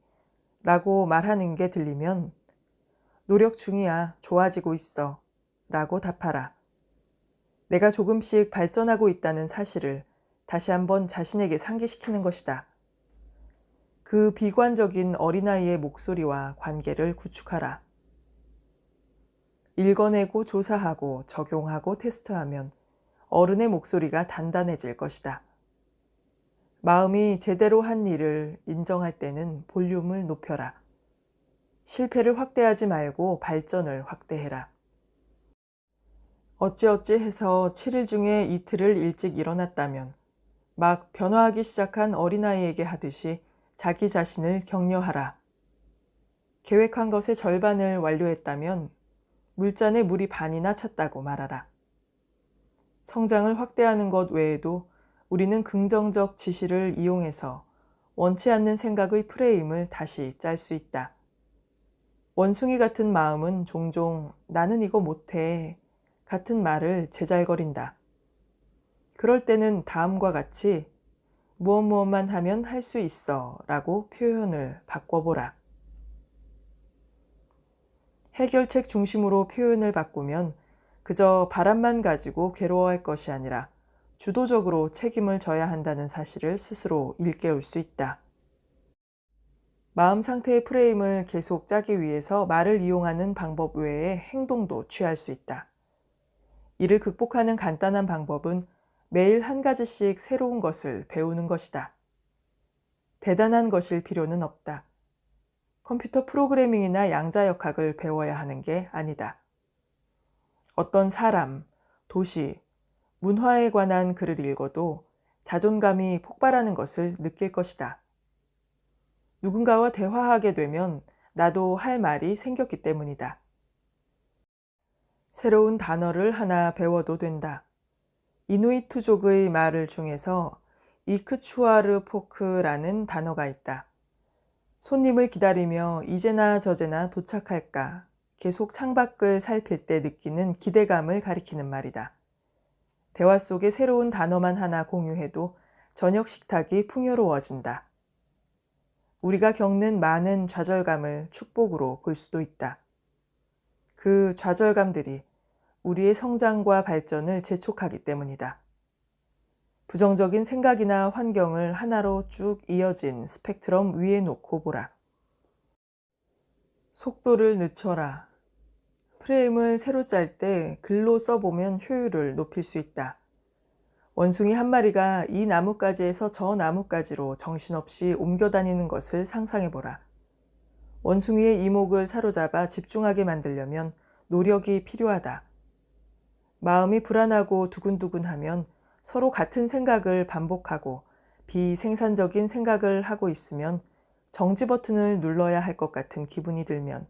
라고 말하는 게 들리면 노력 중이야, 좋아지고 있어 라고 답하라. 내가 조금씩 발전하고 있다는 사실을 다시 한번 자신에게 상기시키는 것이다. 그 비관적인 어린아이의 목소리와 관계를 구축하라. 읽어내고 조사하고 적용하고 테스트하면 어른의 목소리가 단단해질 것이다. 마음이 제대로 한 일을 인정할 때는 볼륨을 높여라. 실패를 확대하지 말고 발전을 확대해라. 어찌어찌 해서 7일 중에 이틀을 일찍 일어났다면 막 변화하기 시작한 어린아이에게 하듯이 자기 자신을 격려하라. 계획한 것의 절반을 완료했다면 물잔에 물이 반이나 찼다고 말하라. 성장을 확대하는 것 외에도 우리는 긍정적 지시를 이용해서 원치 않는 생각의 프레임을 다시 짤 수 있다. 원숭이 같은 마음은 종종 나는 이거 못해 같은 말을 제잘거린다. 그럴 때는 다음과 같이 무엇만 하면 할 수 있어 라고 표현을 바꿔보라. 해결책 중심으로 표현을 바꾸면 그저 바람만 가지고 괴로워할 것이 아니라 주도적으로 책임을 져야 한다는 사실을 스스로 일깨울 수 있다. 마음 상태의 프레임을 계속 짜기 위해서 말을 이용하는 방법 외에 행동도 취할 수 있다. 이를 극복하는 간단한 방법은 매일 한 가지씩 새로운 것을 배우는 것이다. 대단한 것일 필요는 없다. 컴퓨터 프로그래밍이나 양자역학을 배워야 하는 게 아니다. 어떤 사람, 도시, 문화에 관한 글을 읽어도 자존감이 폭발하는 것을 느낄 것이다. 누군가와 대화하게 되면 나도 할 말이 생겼기 때문이다. 새로운 단어를 하나 배워도 된다. 이누이트족의 말 중에서 이크추아르포크라는 단어가 있다. 손님을 기다리며 이제나 저제나 도착할까 계속 창밖을 살필 때 느끼는 기대감을 가리키는 말이다. 대화 속에 새로운 단어만 하나 공유해도 저녁 식탁이 풍요로워진다. 우리가 겪는 많은 좌절감을 축복으로 볼 수도 있다. 그 좌절감들이 우리의 성장과 발전을 재촉하기 때문이다. 부정적인 생각이나 환경을 하나로 쭉 이어진 스펙트럼 위에 놓고 보라. 속도를 늦춰라. 프레임을 새로 짤 때 글로 써보면 효율을 높일 수 있다. 원숭이 한 마리가 이 나뭇가지에서 저 나뭇가지로 정신없이 옮겨 다니는 것을 상상해보라. 원숭이의 이목을 사로잡아 집중하게 만들려면 노력이 필요하다. 마음이 불안하고 두근두근하면 서로 같은 생각을 반복하고 비생산적인 생각을 하고 있으면 정지 버튼을 눌러야 할 것 같은 기분이 들면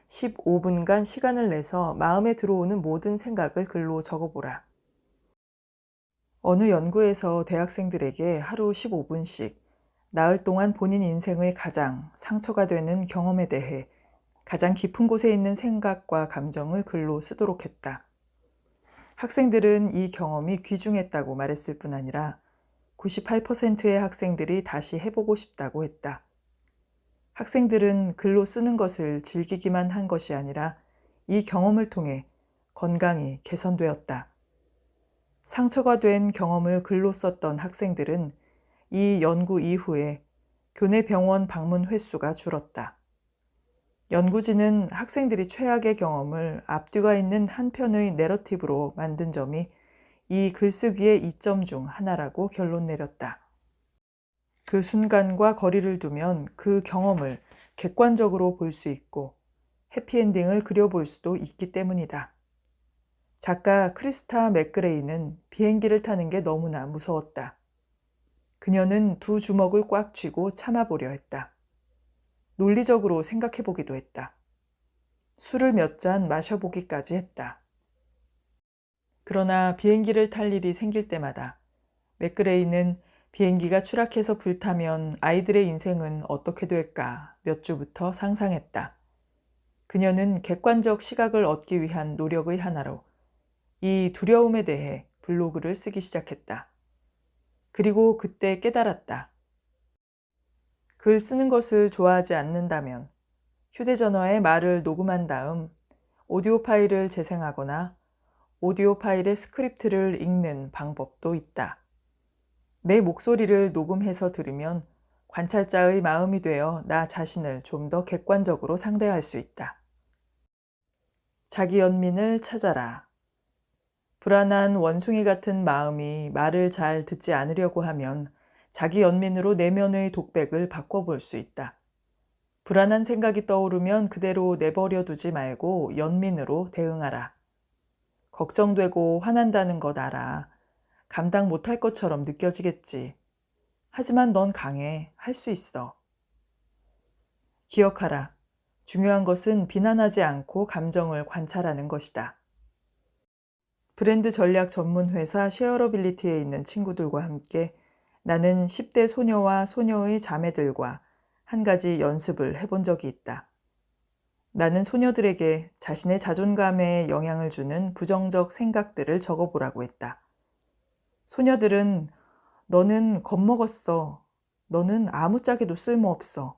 15분간 시간을 내서 마음에 들어오는 모든 생각을 글로 적어보라. 어느 연구에서 대학생들에게 하루 15분씩 나흘 동안 본인 인생의 가장 상처가 되는 경험에 대해 가장 깊은 곳에 있는 생각과 감정을 글로 쓰도록 했다. 학생들은 이 경험이 귀중했다고 말했을 뿐 아니라 98%의 학생들이 다시 해보고 싶다고 했다. 학생들은 글로 쓰는 것을 즐기기만 한 것이 아니라 이 경험을 통해 건강이 개선되었다. 상처가 된 경험을 글로 썼던 학생들은 이 연구 이후에 교내 병원 방문 횟수가 줄었다. 연구진은 학생들이 최악의 경험을 앞뒤가 있는 한 편의 내러티브로 만든 점이 이 글쓰기의 이점 중 하나라고 결론 내렸다. 그 순간과 거리를 두면 그 경험을 객관적으로 볼 수 있고 해피엔딩을 그려볼 수도 있기 때문이다. 작가 크리스타 맥그레이는 비행기를 타는 게 너무나 무서웠다. 그녀는 두 주먹을 꽉 쥐고 참아보려 했다. 논리적으로 생각해보기도 했다. 술을 몇 잔 마셔보기까지 했다. 그러나 비행기를 탈 일이 생길 때마다 맥그레이는 비행기가 추락해서 불타면 아이들의 인생은 어떻게 될까 몇 주부터 상상했다. 그녀는 객관적 시각을 얻기 위한 노력의 하나로 이 두려움에 대해 블로그를 쓰기 시작했다. 그리고 그때 깨달았다. 글 쓰는 것을 좋아하지 않는다면 휴대전화에 말을 녹음한 다음 오디오 파일을 재생하거나 오디오 파일의 스크립트를 읽는 방법도 있다. 내 목소리를 녹음해서 들으면 관찰자의 마음이 되어 나 자신을 좀 더 객관적으로 상대할 수 있다. 자기 연민을 찾아라. 불안한 원숭이 같은 마음이 말을 잘 듣지 않으려고 하면 자기 연민으로 내면의 독백을 바꿔볼 수 있다. 불안한 생각이 떠오르면 그대로 내버려 두지 말고 연민으로 대응하라. 걱정되고 화난다는 것 알아. 감당 못할 것처럼 느껴지겠지. 하지만 넌 강해. 할 수 있어. 기억하라. 중요한 것은 비난하지 않고 감정을 관찰하는 것이다. 브랜드 전략 전문 회사 쉐어러빌리티에 있는 친구들과 함께 나는 10대 소녀와 소녀의 자매들과 한 가지 연습을 해본 적이 있다. 나는 소녀들에게 자신의 자존감에 영향을 주는 부정적 생각들을 적어보라고 했다. 소녀들은 너는 겁먹었어. 너는 아무짝에도 쓸모없어.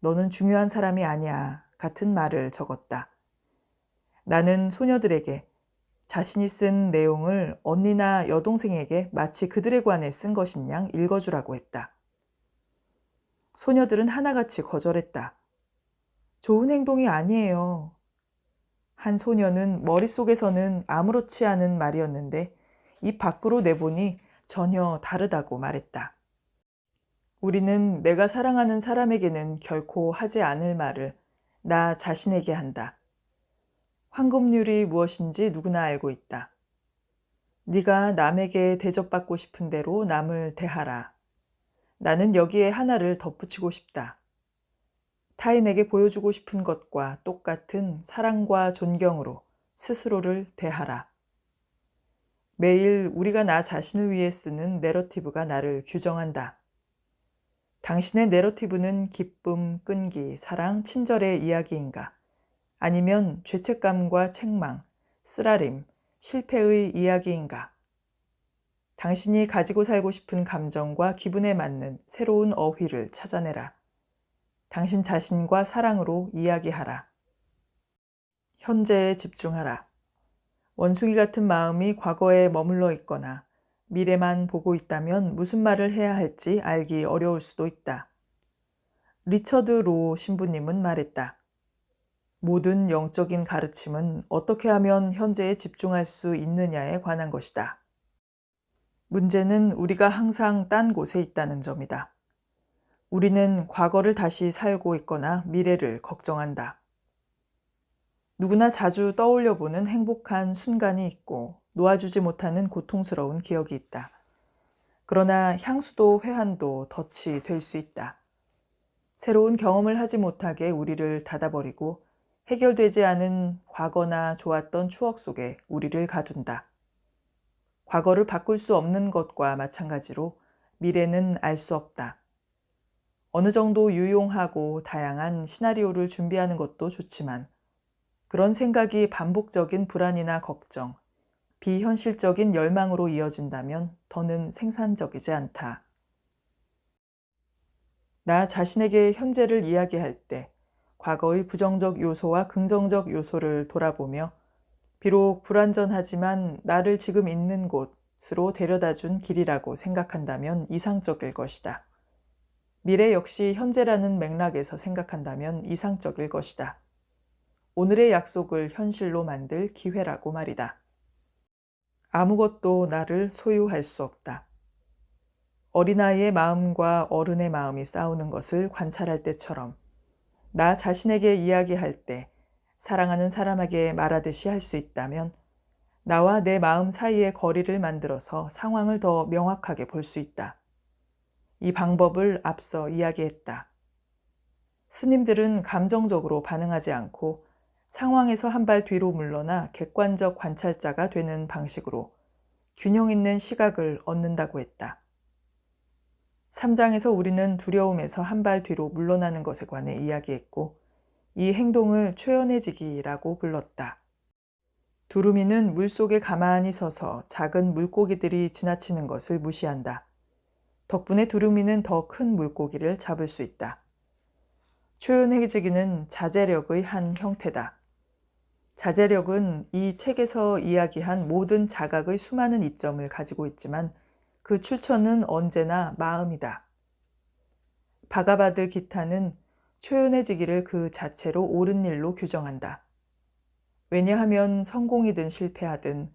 너는 중요한 사람이 아니야. 같은 말을 적었다. 나는 소녀들에게 자신이 쓴 내용을 언니나 여동생에게 마치 그들에 관해 쓴 것인 양 읽어주라고 했다. 소녀들은 하나같이 거절했다. 좋은 행동이 아니에요. 한 소녀는 머릿속에서는 아무렇지 않은 말이었는데 입 밖으로 내보니 전혀 다르다고 말했다. 우리는 내가 사랑하는 사람에게는 결코 하지 않을 말을 나 자신에게 한다. 황금률이 무엇인지 누구나 알고 있다. 네가 남에게 대접받고 싶은 대로 남을 대하라. 나는 여기에 하나를 덧붙이고 싶다. 타인에게 보여주고 싶은 것과 똑같은 사랑과 존경으로 스스로를 대하라. 매일 우리가 나 자신을 위해 쓰는 내러티브가 나를 규정한다. 당신의 내러티브는 기쁨, 끈기, 사랑, 친절의 이야기인가? 아니면 죄책감과 책망, 쓰라림, 실패의 이야기인가? 당신이 가지고 살고 싶은 감정과 기분에 맞는 새로운 어휘를 찾아내라. 당신 자신과 사랑으로 이야기하라. 현재에 집중하라. 원숭이 같은 마음이 과거에 머물러 있거나 미래만 보고 있다면 무슨 말을 해야 할지 알기 어려울 수도 있다. 리처드 로 신부님은 말했다. 모든 영적인 가르침은 어떻게 하면 현재에 집중할 수 있느냐에 관한 것이다. 문제는 우리가 항상 딴 곳에 있다는 점이다. 우리는 과거를 다시 살고 있거나 미래를 걱정한다. 누구나 자주 떠올려 보는 행복한 순간이 있고 놓아주지 못하는 고통스러운 기억이 있다. 그러나 향수도 회한도 덫이 될 수 있다. 새로운 경험을 하지 못하게 우리를 닫아버리고 해결되지 않은 과거나 좋았던 추억 속에 우리를 가둔다. 과거를 바꿀 수 없는 것과 마찬가지로 미래는 알 수 없다. 어느 정도 유용하고 다양한 시나리오를 준비하는 것도 좋지만 그런 생각이 반복적인 불안이나 걱정, 비현실적인 열망으로 이어진다면 더는 생산적이지 않다. 나 자신에게 현재를 이야기할 때 과거의 부정적 요소와 긍정적 요소를 돌아보며 비록 불완전하지만 나를 지금 있는 곳으로 데려다준 길이라고 생각한다면 이상적일 것이다. 미래 역시 현재라는 맥락에서 생각한다면 이상적일 것이다. 오늘의 약속을 현실로 만들 기회라고 말이다. 아무것도 나를 소유할 수 없다. 어린아이의 마음과 어른의 마음이 싸우는 것을 관찰할 때처럼 나 자신에게 이야기할 때 사랑하는 사람에게 말하듯이 할 수 있다면 나와 내 마음 사이의 거리를 만들어서 상황을 더 명확하게 볼 수 있다. 이 방법을 앞서 이야기했다. 스님들은 감정적으로 반응하지 않고 상황에서 한 발 뒤로 물러나 객관적 관찰자가 되는 방식으로 균형 있는 시각을 얻는다고 했다. 3장에서 우리는 두려움에서 한 발 뒤로 물러나는 것에 관해 이야기했고 이 행동을 초연해지기라고 불렀다. 두루미는 물속에 가만히 서서 작은 물고기들이 지나치는 것을 무시한다. 덕분에 두루미는 더 큰 물고기를 잡을 수 있다. 초연해지기는 자제력의 한 형태다. 자제력은 이 책에서 이야기한 모든 자각의 수많은 이점을 가지고 있지만 그 출처는 언제나 마음이다. 바가바드 기타는 초연해지기를 그 자체로 옳은 일로 규정한다. 왜냐하면 성공이든 실패하든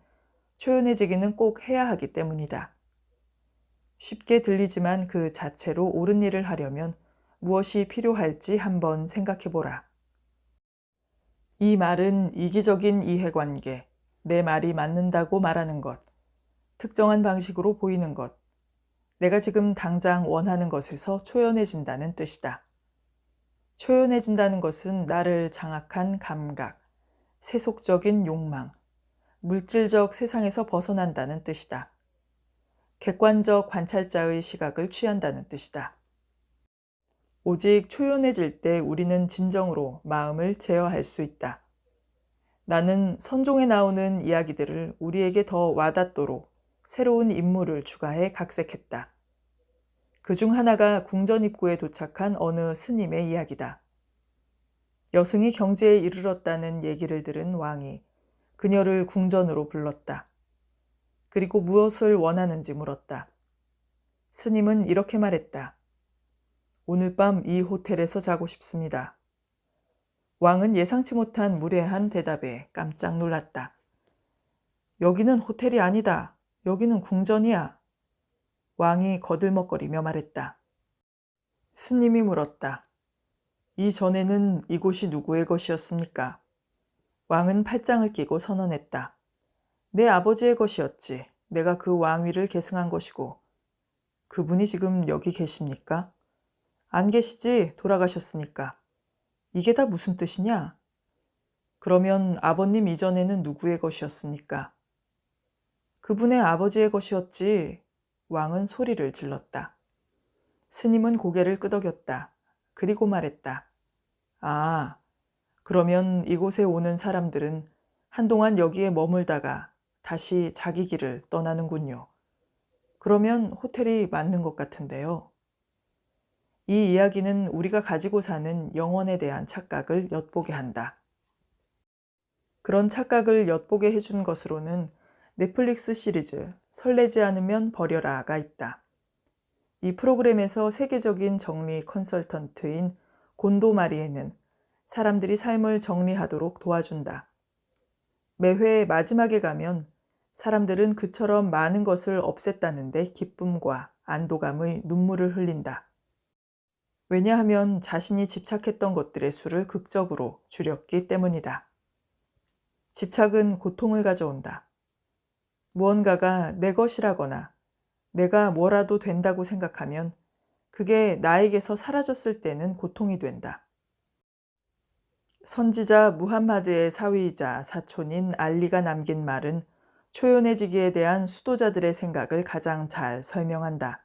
초연해지기는 꼭 해야 하기 때문이다. 쉽게 들리지만 그 자체로 옳은 일을 하려면 무엇이 필요할지 한번 생각해보라. 이 말은 이기적인 이해관계, 내 말이 맞는다고 말하는 것, 특정한 방식으로 보이는 것, 내가 지금 당장 원하는 것에서 초연해진다는 뜻이다. 초연해진다는 것은 나를 장악한 감각, 세속적인 욕망, 물질적 세상에서 벗어난다는 뜻이다. 객관적 관찰자의 시각을 취한다는 뜻이다. 오직 초연해질 때 우리는 진정으로 마음을 제어할 수 있다. 나는 선종에 나오는 이야기들을 우리에게 더 와닿도록 새로운 인물을 추가해 각색했다. 그중 하나가 궁전 입구에 도착한 어느 스님의 이야기다. 여승이 경지에 이르렀다는 얘기를 들은 왕이 그녀를 궁전으로 불렀다. 그리고 무엇을 원하는지 물었다. 스님은 이렇게 말했다. 오늘 밤 이 호텔에서 자고 싶습니다. 왕은 예상치 못한 무례한 대답에 깜짝 놀랐다. 여기는 호텔이 아니다. 여기는 궁전이야. 왕이 거들먹거리며 말했다. 스님이 물었다. 이전에는 이곳이 누구의 것이었습니까? 왕은 팔짱을 끼고 선언했다. 내 아버지의 것이었지. 내가 그 왕위를 계승한 것이고. 그분이 지금 여기 계십니까? 안 계시지, 돌아가셨으니까. 이게 다 무슨 뜻이냐? 그러면 아버님 이전에는 누구의 것이었습니까? 그분의 아버지의 것이었지. 왕은 소리를 질렀다. 스님은 고개를 끄덕였다. 그리고 말했다. 아, 그러면 이곳에 오는 사람들은 한동안 여기에 머물다가 다시 자기 길을 떠나는군요. 그러면 호텔이 맞는 것 같은데요. 이 이야기는 우리가 가지고 사는 영혼에 대한 착각을 엿보게 한다. 그런 착각을 엿보게 해준 것으로는 넷플릭스 시리즈 설레지 않으면 버려라가 있다. 이 프로그램에서 세계적인 정리 컨설턴트인 곤도 마리에는 사람들이 삶을 정리하도록 도와준다. 매회 마지막에 가면 사람들은 그처럼 많은 것을 없앴다는데 기쁨과 안도감의 눈물을 흘린다. 왜냐하면 자신이 집착했던 것들의 수를 극적으로 줄였기 때문이다. 집착은 고통을 가져온다. 무언가가 내 것이라거나 내가 뭐라도 된다고 생각하면 그게 나에게서 사라졌을 때는 고통이 된다. 선지자 무함마드의 사위이자 사촌인 알리가 남긴 말은 초연해지기에 대한 수도자들의 생각을 가장 잘 설명한다.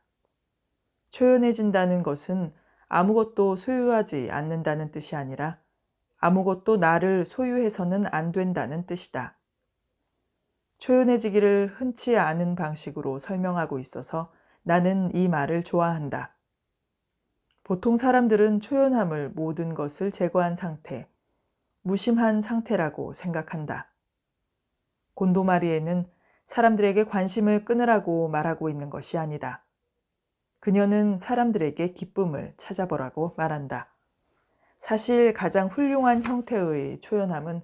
초연해진다는 것은 아무것도 소유하지 않는다는 뜻이 아니라 아무것도 나를 소유해서는 안 된다는 뜻이다. 초연해지기를 흔치 않은 방식으로 설명하고 있어서 나는 이 말을 좋아한다. 보통 사람들은 초연함을 모든 것을 제거한 상태, 무심한 상태라고 생각한다. 곤도마리에는 사람들에게 관심을 끊으라고 말하고 있는 것이 아니다. 그녀는 사람들에게 기쁨을 찾아보라고 말한다. 사실 가장 훌륭한 형태의 초연함은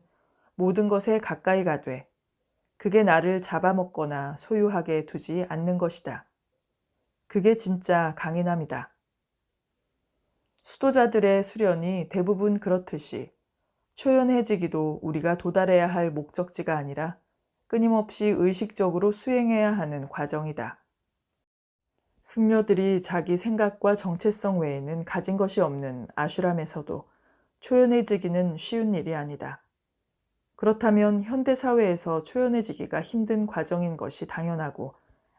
모든 것에 가까이 가되 그게 나를 잡아먹거나 소유하게 두지 않는 것이다. 그게 진짜 강인함이다. 수도자들의 수련이 대부분 그렇듯이 초연해지기도 우리가 도달해야 할 목적지가 아니라 끊임없이 의식적으로 수행해야 하는 과정이다. 승려들이 자기 생각과 정체성 외에는 가진 것이 없는 아슈람에서도 초연해지기는 쉬운 일이 아니다. 그렇다면 현대사회에서 초연해지기가 힘든 과정인 것이 당연하고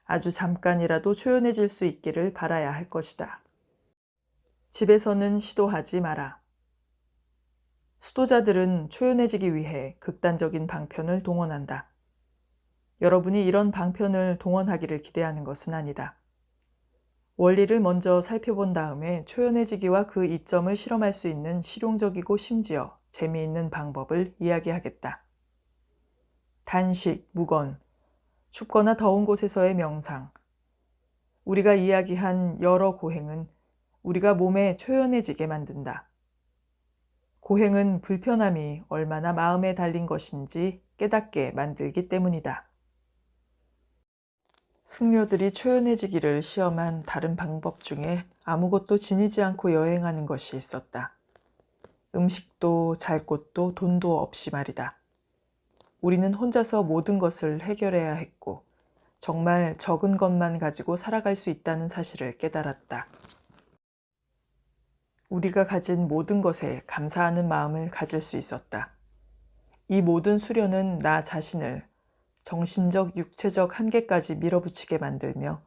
아주 잠깐이라도 초연해질 수 있기를 바라야 할 것이다. 집에서는 시도하지 마라. 수도자들은 초연해지기 위해 극단적인 방편을 동원한다. 여러분이 이런 방편을 동원하기를 기대하는 것은 아니다. 원리를 먼저 살펴본 다음에 초연해지기와 그 이점을 실험할 수 있는 실용적이고 심지어 재미있는 방법을 이야기하겠다. 단식, 무건, 춥거나 더운 곳에서의 명상. 우리가 이야기한 여러 고행은 우리가 몸에 초연해지게 만든다. 고행은 불편함이 얼마나 마음에 달린 것인지 깨닫게 만들기 때문이다. 승려들이 초연해지기를 시험한 다른 방법 중에 아무것도 지니지 않고 여행하는 것이 있었다. 음식도 잘 곳도 돈도 없이 말이다. 우리는 혼자서 모든 것을 해결해야 했고 정말 적은 것만 가지고 살아갈 수 있다는 사실을 깨달았다. 우리가 가진 모든 것에 감사하는 마음을 가질 수 있었다. 이 모든 수련은 나 자신을 정신적, 육체적 한계까지 밀어붙이게 만들며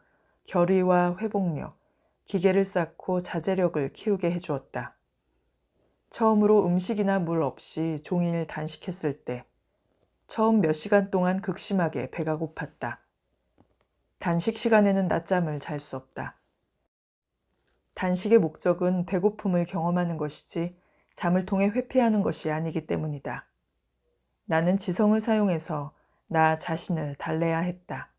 결의와 회복력, 기계를 쌓고 자제력을 키우게 해주었다. 처음으로 음식이나 물 없이 종일 단식했을 때 처음 몇 시간 동안 극심하게 배가 고팠다. 단식 시간에는 낮잠을 잘 수 없다. 단식의 목적은 배고픔을 경험하는 것이지 잠을 통해 회피하는 것이 아니기 때문이다. 나는 지성을 사용해서 나 자신을 달래야 했다.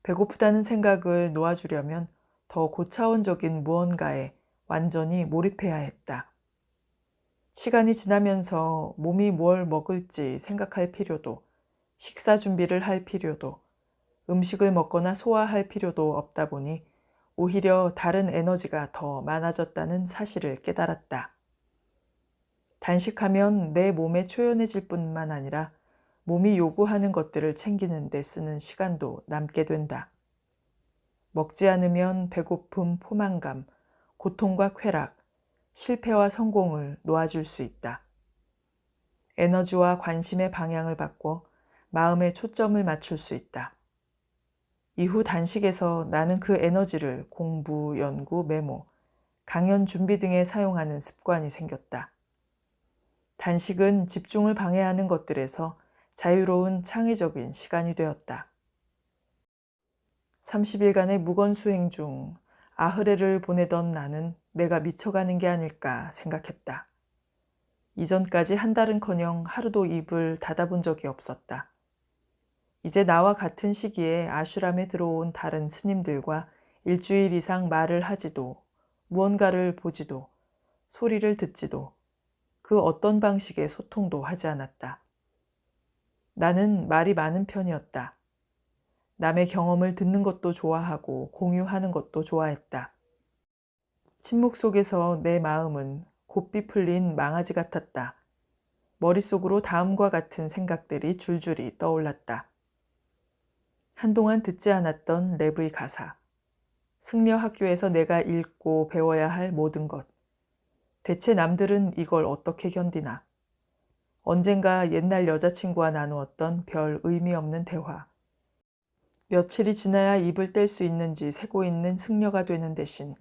배고프다는 생각을 놓아주려면 더 고차원적인 무언가에 완전히 몰입해야 했다. 시간이 지나면서 몸이 뭘 먹을지 생각할 필요도, 식사 준비를 할 필요도, 음식을 먹거나 소화할 필요도 없다 보니 오히려 다른 에너지가 더 많아졌다는 사실을 깨달았다. 단식하면 내 몸에 초연해질 뿐만 아니라 몸이 요구하는 것들을 챙기는 데 쓰는 시간도 남게 된다. 먹지 않으면 배고픔, 포만감, 고통과 쾌락, 실패와 성공을 놓아줄 수 있다. 에너지와 관심의 방향을 바꿔 마음의 초점을 맞출 수 있다. 이후 단식에서 나는 그 에너지를 공부, 연구, 메모, 강연 준비 등에 사용하는 습관이 생겼다. 단식은 집중을 방해하는 것들에서 자유로운 창의적인 시간이 되었다. 30일간의 무건 수행 중 아흐레를 보내던 나는 내가 미쳐가는 게 아닐까 생각했다. 이전까지 한 달은커녕 하루도 입을 닫아본 적이 없었다. 이제 나와 같은 시기에 아슈람에 들어온 다른 스님들과 일주일 이상 말을 하지도 무언가를 보지도 소리를 듣지도 그 어떤 방식의 소통도 하지 않았다. 나는 말이 많은 편이었다. 남의 경험을 듣는 것도 좋아하고 공유하는 것도 좋아했다. 침묵 속에서 내 마음은 곱비 풀린 망아지 같았다. 머릿속으로 다음과 같은 생각들이 줄줄이 떠올랐다. 한동안 듣지 않았던 랩의 가사, 승려 학교에서 내가 읽고 배워야 할 모든 것, 대체 남들은 이걸 어떻게 견디나, 언젠가 옛날 여자친구와 나누었던 별 의미 없는 대화, 며칠이 지나야 입을 뗄 수 있는지 세고 있는 승려가 되는 대신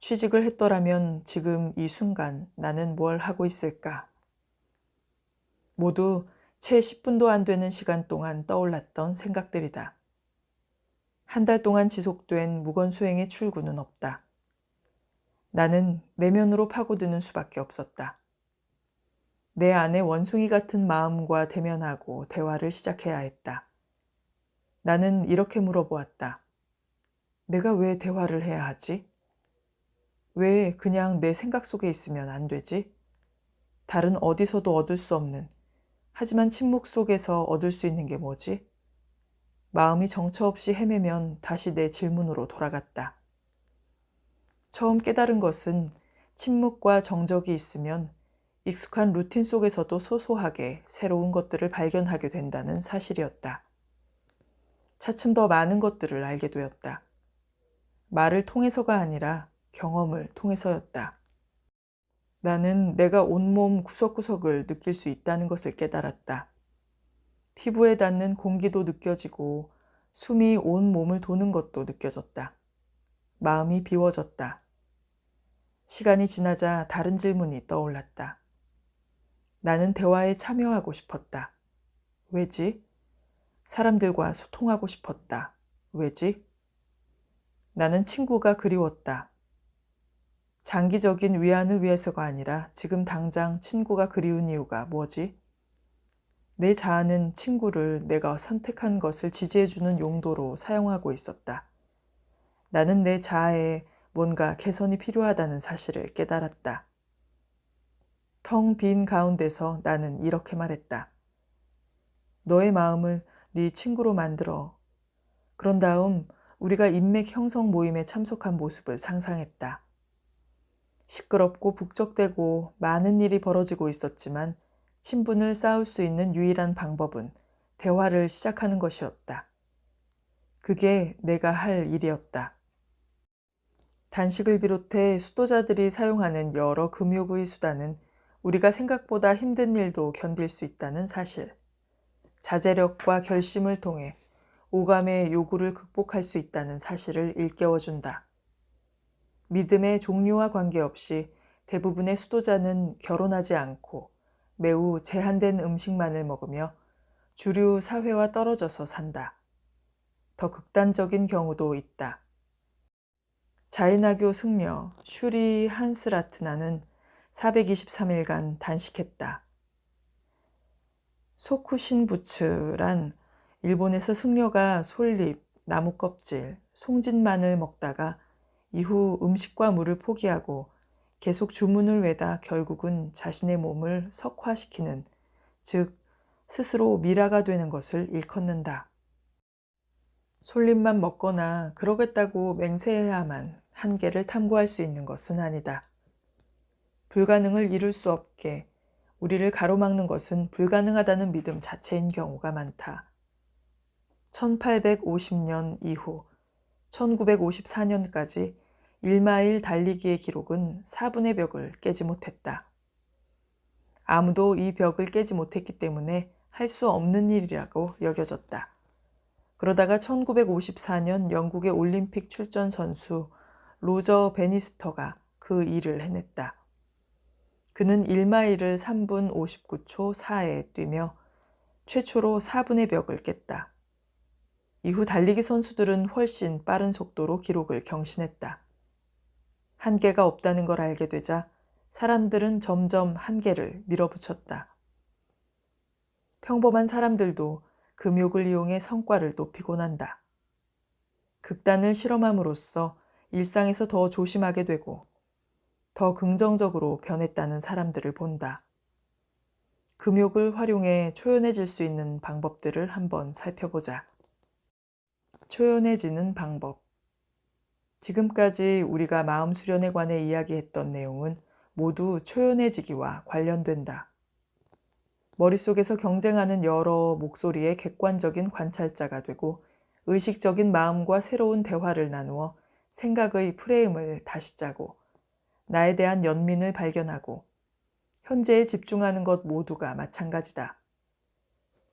취직을 했더라면 지금 이 순간 나는 뭘 하고 있을까? 모두 채 10분도 안 되는 시간 동안 떠올랐던 생각들이다. 한 달 동안 지속된 무건수행의 출구는 없다. 나는 내면으로 파고드는 수밖에 없었다. 내 안에 원숭이 같은 마음과 대면하고 대화를 시작해야 했다. 나는 이렇게 물어보았다. 내가 왜 대화를 해야 하지? 왜 그냥 내 생각 속에 있으면 안 되지? 다른 어디서도 얻을 수 없는, 하지만 침묵 속에서 얻을 수 있는 게 뭐지? 마음이 정처 없이 헤매면 다시 내 질문으로 돌아갔다. 처음 깨달은 것은 침묵과 정적이 있으면 익숙한 루틴 속에서도 소소하게 새로운 것들을 발견하게 된다는 사실이었다. 차츰 더 많은 것들을 알게 되었다. 말을 통해서가 아니라 경험을 통해서였다. 나는 내가 온몸 구석구석을 느낄 수 있다는 것을 깨달았다. 피부에 닿는 공기도 느껴지고 숨이 온 몸을 도는 것도 느껴졌다. 마음이 비워졌다. 시간이 지나자 다른 질문이 떠올랐다. 나는 대화에 참여하고 싶었다. 왜지? 사람들과 소통하고 싶었다. 왜지? 나는 친구가 그리웠다. 장기적인 위안을 위해서가 아니라 지금 당장 친구가 그리운 이유가 뭐지? 내 자아는 친구를 내가 선택한 것을 지지해주는 용도로 사용하고 있었다. 나는 내 자아에 뭔가 개선이 필요하다는 사실을 깨달았다. 텅 빈 가운데서 나는 이렇게 말했다. 너의 마음을 네 친구로 만들어. 그런 다음 우리가 인맥 형성 모임에 참석한 모습을 상상했다. 시끄럽고 북적대고 많은 일이 벌어지고 있었지만 친분을 쌓을 수 있는 유일한 방법은 대화를 시작하는 것이었다. 그게 내가 할 일이었다. 단식을 비롯해 수도자들이 사용하는 여러 금욕의 수단은 우리가 생각보다 힘든 일도 견딜 수 있다는 사실. 자제력과 결심을 통해 오감의 요구를 극복할 수 있다는 사실을 일깨워준다. 믿음의 종류와 관계없이 대부분의 수도자는 결혼하지 않고 매우 제한된 음식만을 먹으며 주류 사회와 떨어져서 산다. 더 극단적인 경우도 있다. 자이나교 승려 슈리 한스라트나는 423일간 단식했다. 소쿠신부츠란 일본에서 승려가 솔잎, 나무 껍질, 송진만을 먹다가 이후 음식과 물을 포기하고 계속 주문을 외다 결국은 자신의 몸을 석화시키는, 즉 스스로 미라가 되는 것을 일컫는다. 솔잎만 먹거나 그러겠다고 맹세해야만 한계를 탐구할 수 있는 것은 아니다. 불가능을 이룰 수 없게 우리를 가로막는 것은 불가능하다는 믿음 자체인 경우가 많다. 1850년 이후 1954년까지 1마일 달리기의 기록은 4분의 벽을 깨지 못했다. 아무도 이 벽을 깨지 못했기 때문에 할 수 없는 일이라고 여겨졌다. 그러다가 1954년 영국의 올림픽 출전 선수 로저 베니스터가 그 일을 해냈다. 그는 1마일을 3분 59초 4에 뛰며 최초로 4분의 벽을 깼다. 이후 달리기 선수들은 훨씬 빠른 속도로 기록을 경신했다. 한계가 없다는 걸 알게 되자 사람들은 점점 한계를 밀어붙였다. 평범한 사람들도 금욕을 이용해 성과를 높이곤 한다. 극단을 실험함으로써 일상에서 더 조심하게 되고 더 긍정적으로 변했다는 사람들을 본다. 금욕을 활용해 초연해질 수 있는 방법들을 한번 살펴보자. 초연해지는 방법. 지금까지 우리가 마음 수련에 관해 이야기했던 내용은 모두 초연해지기와 관련된다. 머릿속에서 경쟁하는 여러 목소리의 객관적인 관찰자가 되고 의식적인 마음과 새로운 대화를 나누어 생각의 프레임을 다시 짜고 나에 대한 연민을 발견하고 현재에 집중하는 것 모두가 마찬가지다.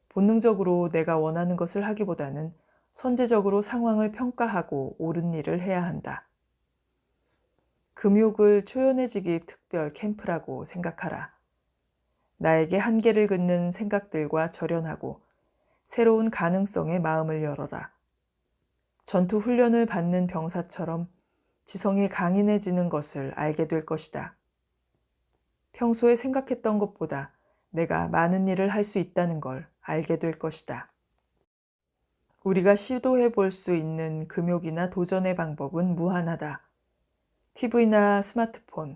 본능적으로 내가 원하는 것을 하기보다는 선제적으로 상황을 평가하고 옳은 일을 해야 한다. 금욕을 초연해지기 특별 캠프라고 생각하라. 나에게 한계를 긋는 생각들과 절연하고 새로운 가능성에 마음을 열어라. 전투 훈련을 받는 병사처럼 지성이 강인해지는 것을 알게 될 것이다. 평소에 생각했던 것보다 내가 많은 일을 할 수 있다는 걸 알게 될 것이다. 우리가 시도해 볼 수 있는 금욕이나 도전의 방법은 무한하다. TV나 스마트폰,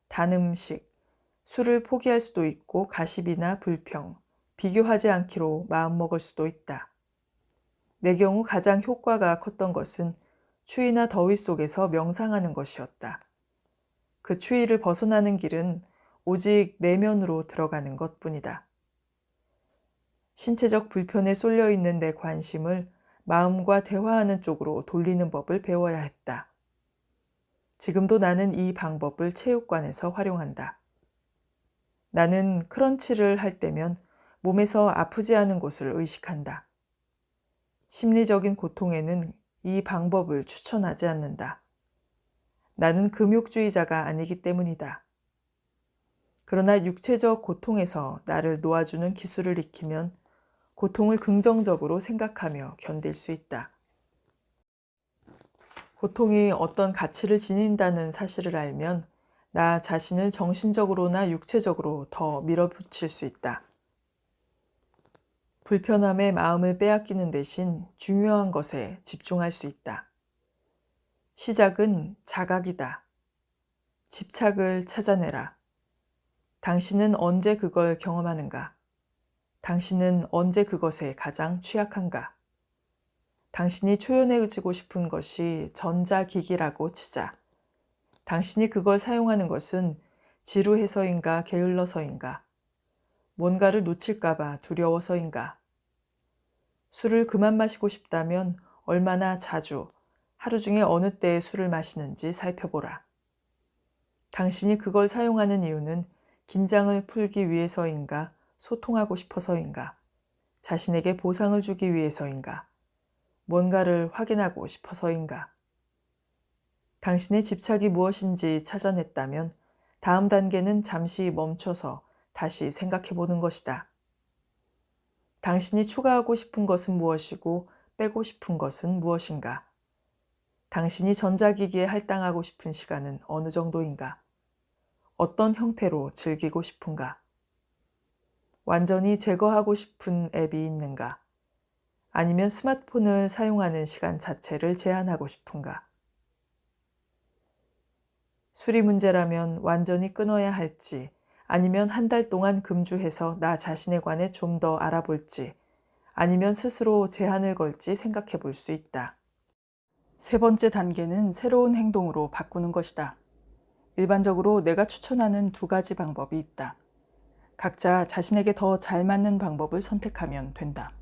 단 음식, 술을 포기할 수도 있고 가십이나 불평, 비교하지 않기로 마음먹을 수도 있다. 내 경우 가장 효과가 컸던 것은 추위나 더위 속에서 명상하는 것이었다. 그 추위를 벗어나는 길은 오직 내면으로 들어가는 것뿐이다. 신체적 불편에 쏠려 있는 내 관심을 마음과 대화하는 쪽으로 돌리는 법을 배워야 했다. 지금도 나는 이 방법을 체육관에서 활용한다. 나는 크런치를 할 때면 몸에서 아프지 않은 곳을 의식한다. 심리적인 고통에는 이 방법을 추천하지 않는다. 나는 금욕주의자가 아니기 때문이다. 그러나 육체적 고통에서 나를 놓아주는 기술을 익히면 고통을 긍정적으로 생각하며 견딜 수 있다. 고통이 어떤 가치를 지닌다는 사실을 알면 나 자신을 정신적으로나 육체적으로 더 밀어붙일 수 있다. 불편함에 마음을 빼앗기는 대신 중요한 것에 집중할 수 있다. 시작은 자각이다. 집착을 찾아내라. 당신은 언제 그걸 경험하는가? 당신은 언제 그것에 가장 취약한가? 당신이 초연해지고 싶은 것이 전자기기라고 치자. 당신이 그걸 사용하는 것은 지루해서인가 게을러서인가? 뭔가를 놓칠까봐 두려워서인가? 술을 그만 마시고 싶다면 얼마나 자주, 하루 중에 어느 때에 술을 마시는지 살펴보라. 당신이 그걸 사용하는 이유는 긴장을 풀기 위해서인가, 소통하고 싶어서인가, 자신에게 보상을 주기 위해서인가, 뭔가를 확인하고 싶어서인가. 당신의 집착이 무엇인지 찾아냈다면 다음 단계는 잠시 멈춰서 다시 생각해 보는 것이다. 당신이 추가하고 싶은 것은 무엇이고 빼고 싶은 것은 무엇인가? 당신이 전자기기에 할당하고 싶은 시간은 어느 정도인가? 어떤 형태로 즐기고 싶은가? 완전히 제거하고 싶은 앱이 있는가? 아니면 스마트폰을 사용하는 시간 자체를 제한하고 싶은가? 술이 문제라면 완전히 끊어야 할지 아니면 한 달 동안 금주해서 나 자신에 관해 좀 더 알아볼지 아니면 스스로 제한을 걸지 생각해 볼 수 있다. 세 번째 단계는 새로운 행동으로 바꾸는 것이다. 일반적으로 내가 추천하는 두 가지 방법이 있다. 각자 자신에게 더 잘 맞는 방법을 선택하면 된다.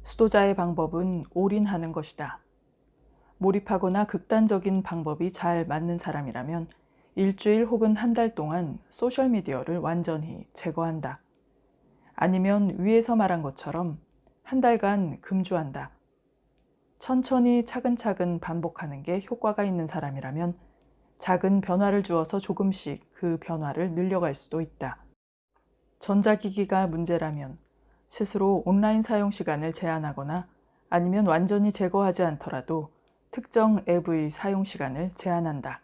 수도자의 방법은 올인하는 것이다. 몰입하거나 극단적인 방법이 잘 맞는 사람이라면 일주일 혹은 한 달 동안 소셜미디어를 완전히 제거한다. 아니면 위에서 말한 것처럼 한 달간 금주한다. 천천히 차근차근 반복하는 게 효과가 있는 사람이라면 작은 변화를 주어서 조금씩 그 변화를 늘려갈 수도 있다. 전자기기가 문제라면 스스로 온라인 사용 시간을 제한하거나 아니면 완전히 제거하지 않더라도 특정 앱의 사용 시간을 제한한다.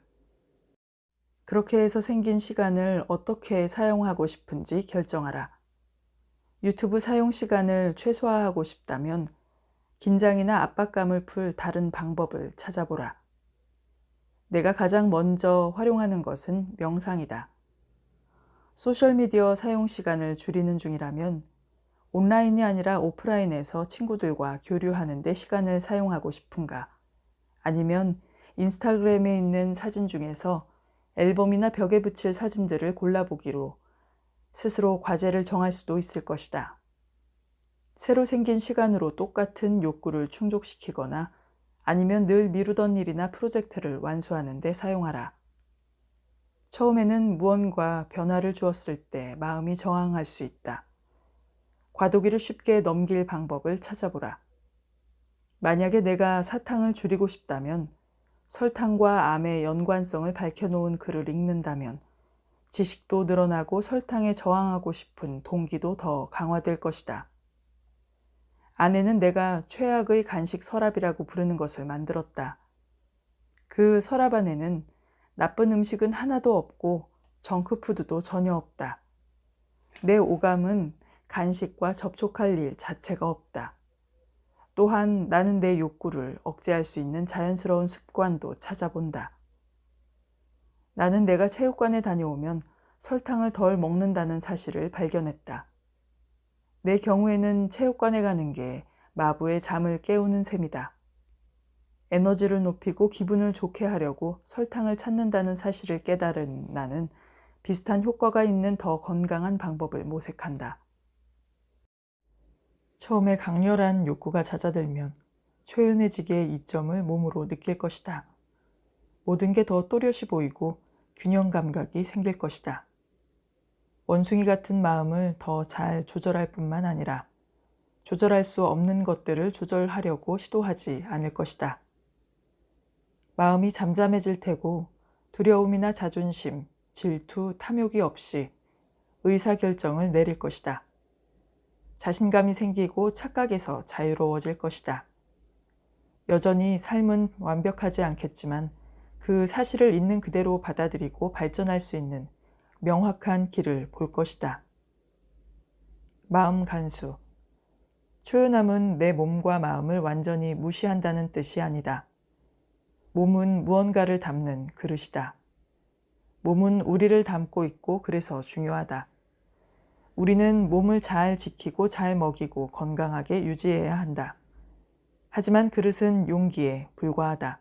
그렇게 해서 생긴 시간을 어떻게 사용하고 싶은지 결정하라. 유튜브 사용 시간을 최소화하고 싶다면 긴장이나 압박감을 풀 다른 방법을 찾아보라. 내가 가장 먼저 활용하는 것은 명상이다. 소셜미디어 사용 시간을 줄이는 중이라면 온라인이 아니라 오프라인에서 친구들과 교류하는 데 시간을 사용하고 싶은가? 아니면 인스타그램에 있는 사진 중에서 앨범이나 벽에 붙일 사진들을 골라보기로 스스로 과제를 정할 수도 있을 것이다. 새로 생긴 시간으로 똑같은 욕구를 충족시키거나 아니면 늘 미루던 일이나 프로젝트를 완수하는 데 사용하라. 처음에는 무언가 변화를 주었을 때 마음이 저항할 수 있다. 과도기를 쉽게 넘길 방법을 찾아보라. 만약에 내가 사탕을 줄이고 싶다면 설탕과 암의 연관성을 밝혀놓은 글을 읽는다면 지식도 늘어나고 설탕에 저항하고 싶은 동기도 더 강화될 것이다. 아내는 내가 최악의 간식 서랍이라고 부르는 것을 만들었다. 그 서랍 안에는 나쁜 음식은 하나도 없고 정크푸드도 전혀 없다. 내 오감은 간식과 접촉할 일 자체가 없다. 또한 나는 내 욕구를 억제할 수 있는 자연스러운 습관도 찾아본다. 나는 내가 체육관에 다녀오면 설탕을 덜 먹는다는 사실을 발견했다. 내 경우에는 체육관에 가는 게 마부의 잠을 깨우는 셈이다. 에너지를 높이고 기분을 좋게 하려고 설탕을 찾는다는 사실을 깨달은 나는 비슷한 효과가 있는 더 건강한 방법을 모색한다. 처음에 강렬한 욕구가 잦아들면 초연해지기의 이점을 몸으로 느낄 것이다. 모든 게 더 또렷이 보이고 균형 감각이 생길 것이다. 원숭이 같은 마음을 더 잘 조절할 뿐만 아니라 조절할 수 없는 것들을 조절하려고 시도하지 않을 것이다. 마음이 잠잠해질 테고 두려움이나 자존심, 질투, 탐욕이 없이 의사결정을 내릴 것이다. 자신감이 생기고 착각에서 자유로워질 것이다. 여전히 삶은 완벽하지 않겠지만 그 사실을 있는 그대로 받아들이고 발전할 수 있는 명확한 길을 볼 것이다. 마음 간수. 초연함은 내 몸과 마음을 완전히 무시한다는 뜻이 아니다. 몸은 무언가를 담는 그릇이다. 몸은 우리를 담고 있고 그래서 중요하다. 우리는 몸을 잘 지키고 잘 먹이고 건강하게 유지해야 한다. 하지만 그릇은 용기에 불과하다.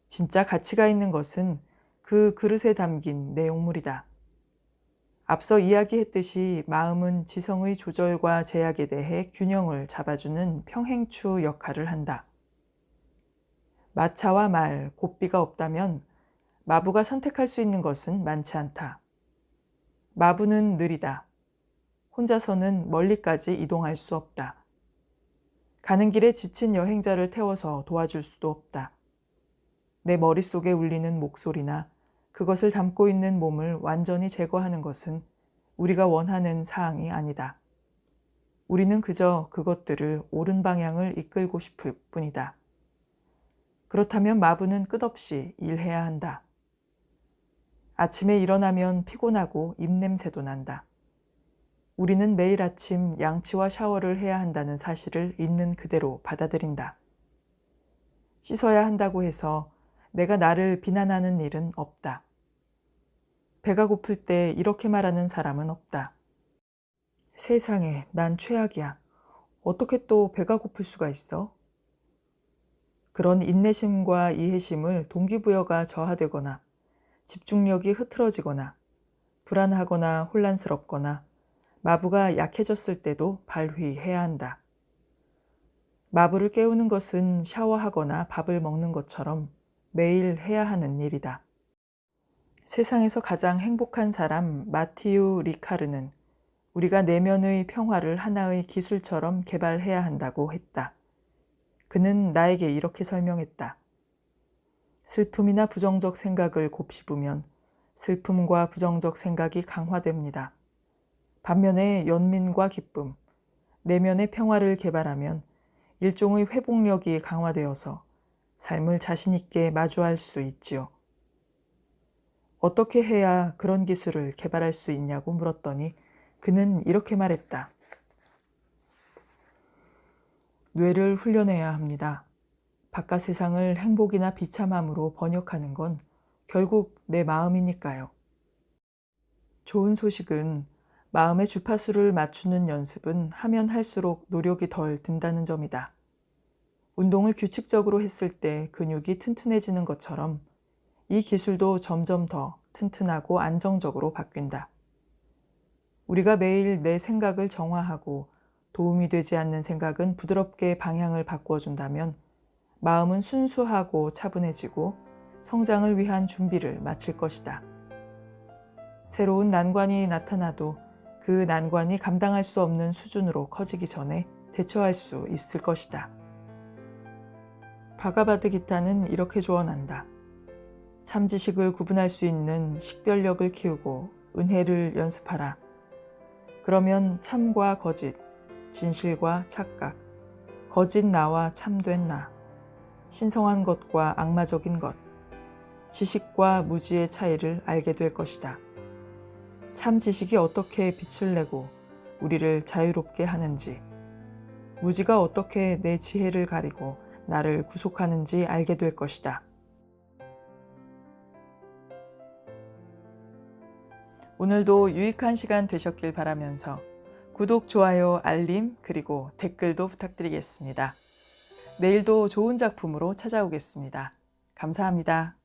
진짜 가치가 있는 것은 그 그릇에 담긴 내용물이다. 앞서 이야기했듯이 마음은 지성의 조절과 제약에 대해 균형을 잡아주는 평행추 역할을 한다. 마차와 말, 고삐가 없다면 마부가 선택할 수 있는 것은 많지 않다. 마부는 느리다. 혼자서는 멀리까지 이동할 수 없다. 가는 길에 지친 여행자를 태워서 도와줄 수도 없다. 내 머릿속에 울리는 목소리나 그것을 담고 있는 몸을 완전히 제거하는 것은 우리가 원하는 사항이 아니다. 우리는 그저 그것들을 옳은 방향을 이끌고 싶을 뿐이다. 그렇다면 마부는 끝없이 일해야 한다. 아침에 일어나면 피곤하고 입냄새도 난다. 우리는 매일 아침 양치와 샤워를 해야 한다는 사실을 있는 그대로 받아들인다. 씻어야 한다고 해서 내가 나를 비난하는 일은 없다. 배가 고플 때 이렇게 말하는 사람은 없다. 세상에, 난 최악이야. 어떻게 또 배가 고플 수가 있어? 그런 인내심과 이해심을 동기부여가 저하되거나 집중력이 흐트러지거나 불안하거나 혼란스럽거나 마부가 약해졌을 때도 발휘해야 한다. 마부를 깨우는 것은 샤워하거나 밥을 먹는 것처럼 매일 해야 하는 일이다. 세상에서 가장 행복한 사람 마티유 리카르는 우리가 내면의 평화를 하나의 기술처럼 개발해야 한다고 했다. 그는 나에게 이렇게 설명했다. 슬픔이나 부정적 생각을 곱씹으면 슬픔과 부정적 생각이 강화됩니다. 반면에 연민과 기쁨, 내면의 평화를 개발하면 일종의 회복력이 강화되어서 삶을 자신 있게 마주할 수 있지요. 어떻게 해야 그런 기술을 개발할 수 있냐고 물었더니 그는 이렇게 말했다. 뇌를 훈련해야 합니다. 바깥 세상을 행복이나 비참함으로 번역하는 건 결국 내 마음이니까요. 좋은 소식은 마음의 주파수를 맞추는 연습은 하면 할수록 노력이 덜 든다는 점이다. 운동을 규칙적으로 했을 때 근육이 튼튼해지는 것처럼 이 기술도 점점 더 튼튼하고 안정적으로 바뀐다. 우리가 매일 내 생각을 정화하고 도움이 되지 않는 생각은 부드럽게 방향을 바꾸어준다면 마음은 순수하고 차분해지고 성장을 위한 준비를 마칠 것이다. 새로운 난관이 나타나도 그 난관이 감당할 수 없는 수준으로 커지기 전에 대처할 수 있을 것이다. 바가바드 기타는 이렇게 조언한다. 참 지식을 구분할 수 있는 식별력을 키우고 은혜를 연습하라. 그러면 참과 거짓, 진실과 착각, 거짓 나와 참된 나, 신성한 것과 악마적인 것, 지식과 무지의 차이를 알게 될 것이다. 참 지식이 어떻게 빛을 내고 우리를 자유롭게 하는지, 무지가 어떻게 내 지혜를 가리고 나를 구속하는지 알게 될 것이다. 오늘도 유익한 시간 되셨길 바라면서 구독, 좋아요, 알림, 그리고 댓글도 부탁드리겠습니다. 내일도 좋은 작품으로 찾아오겠습니다. 감사합니다.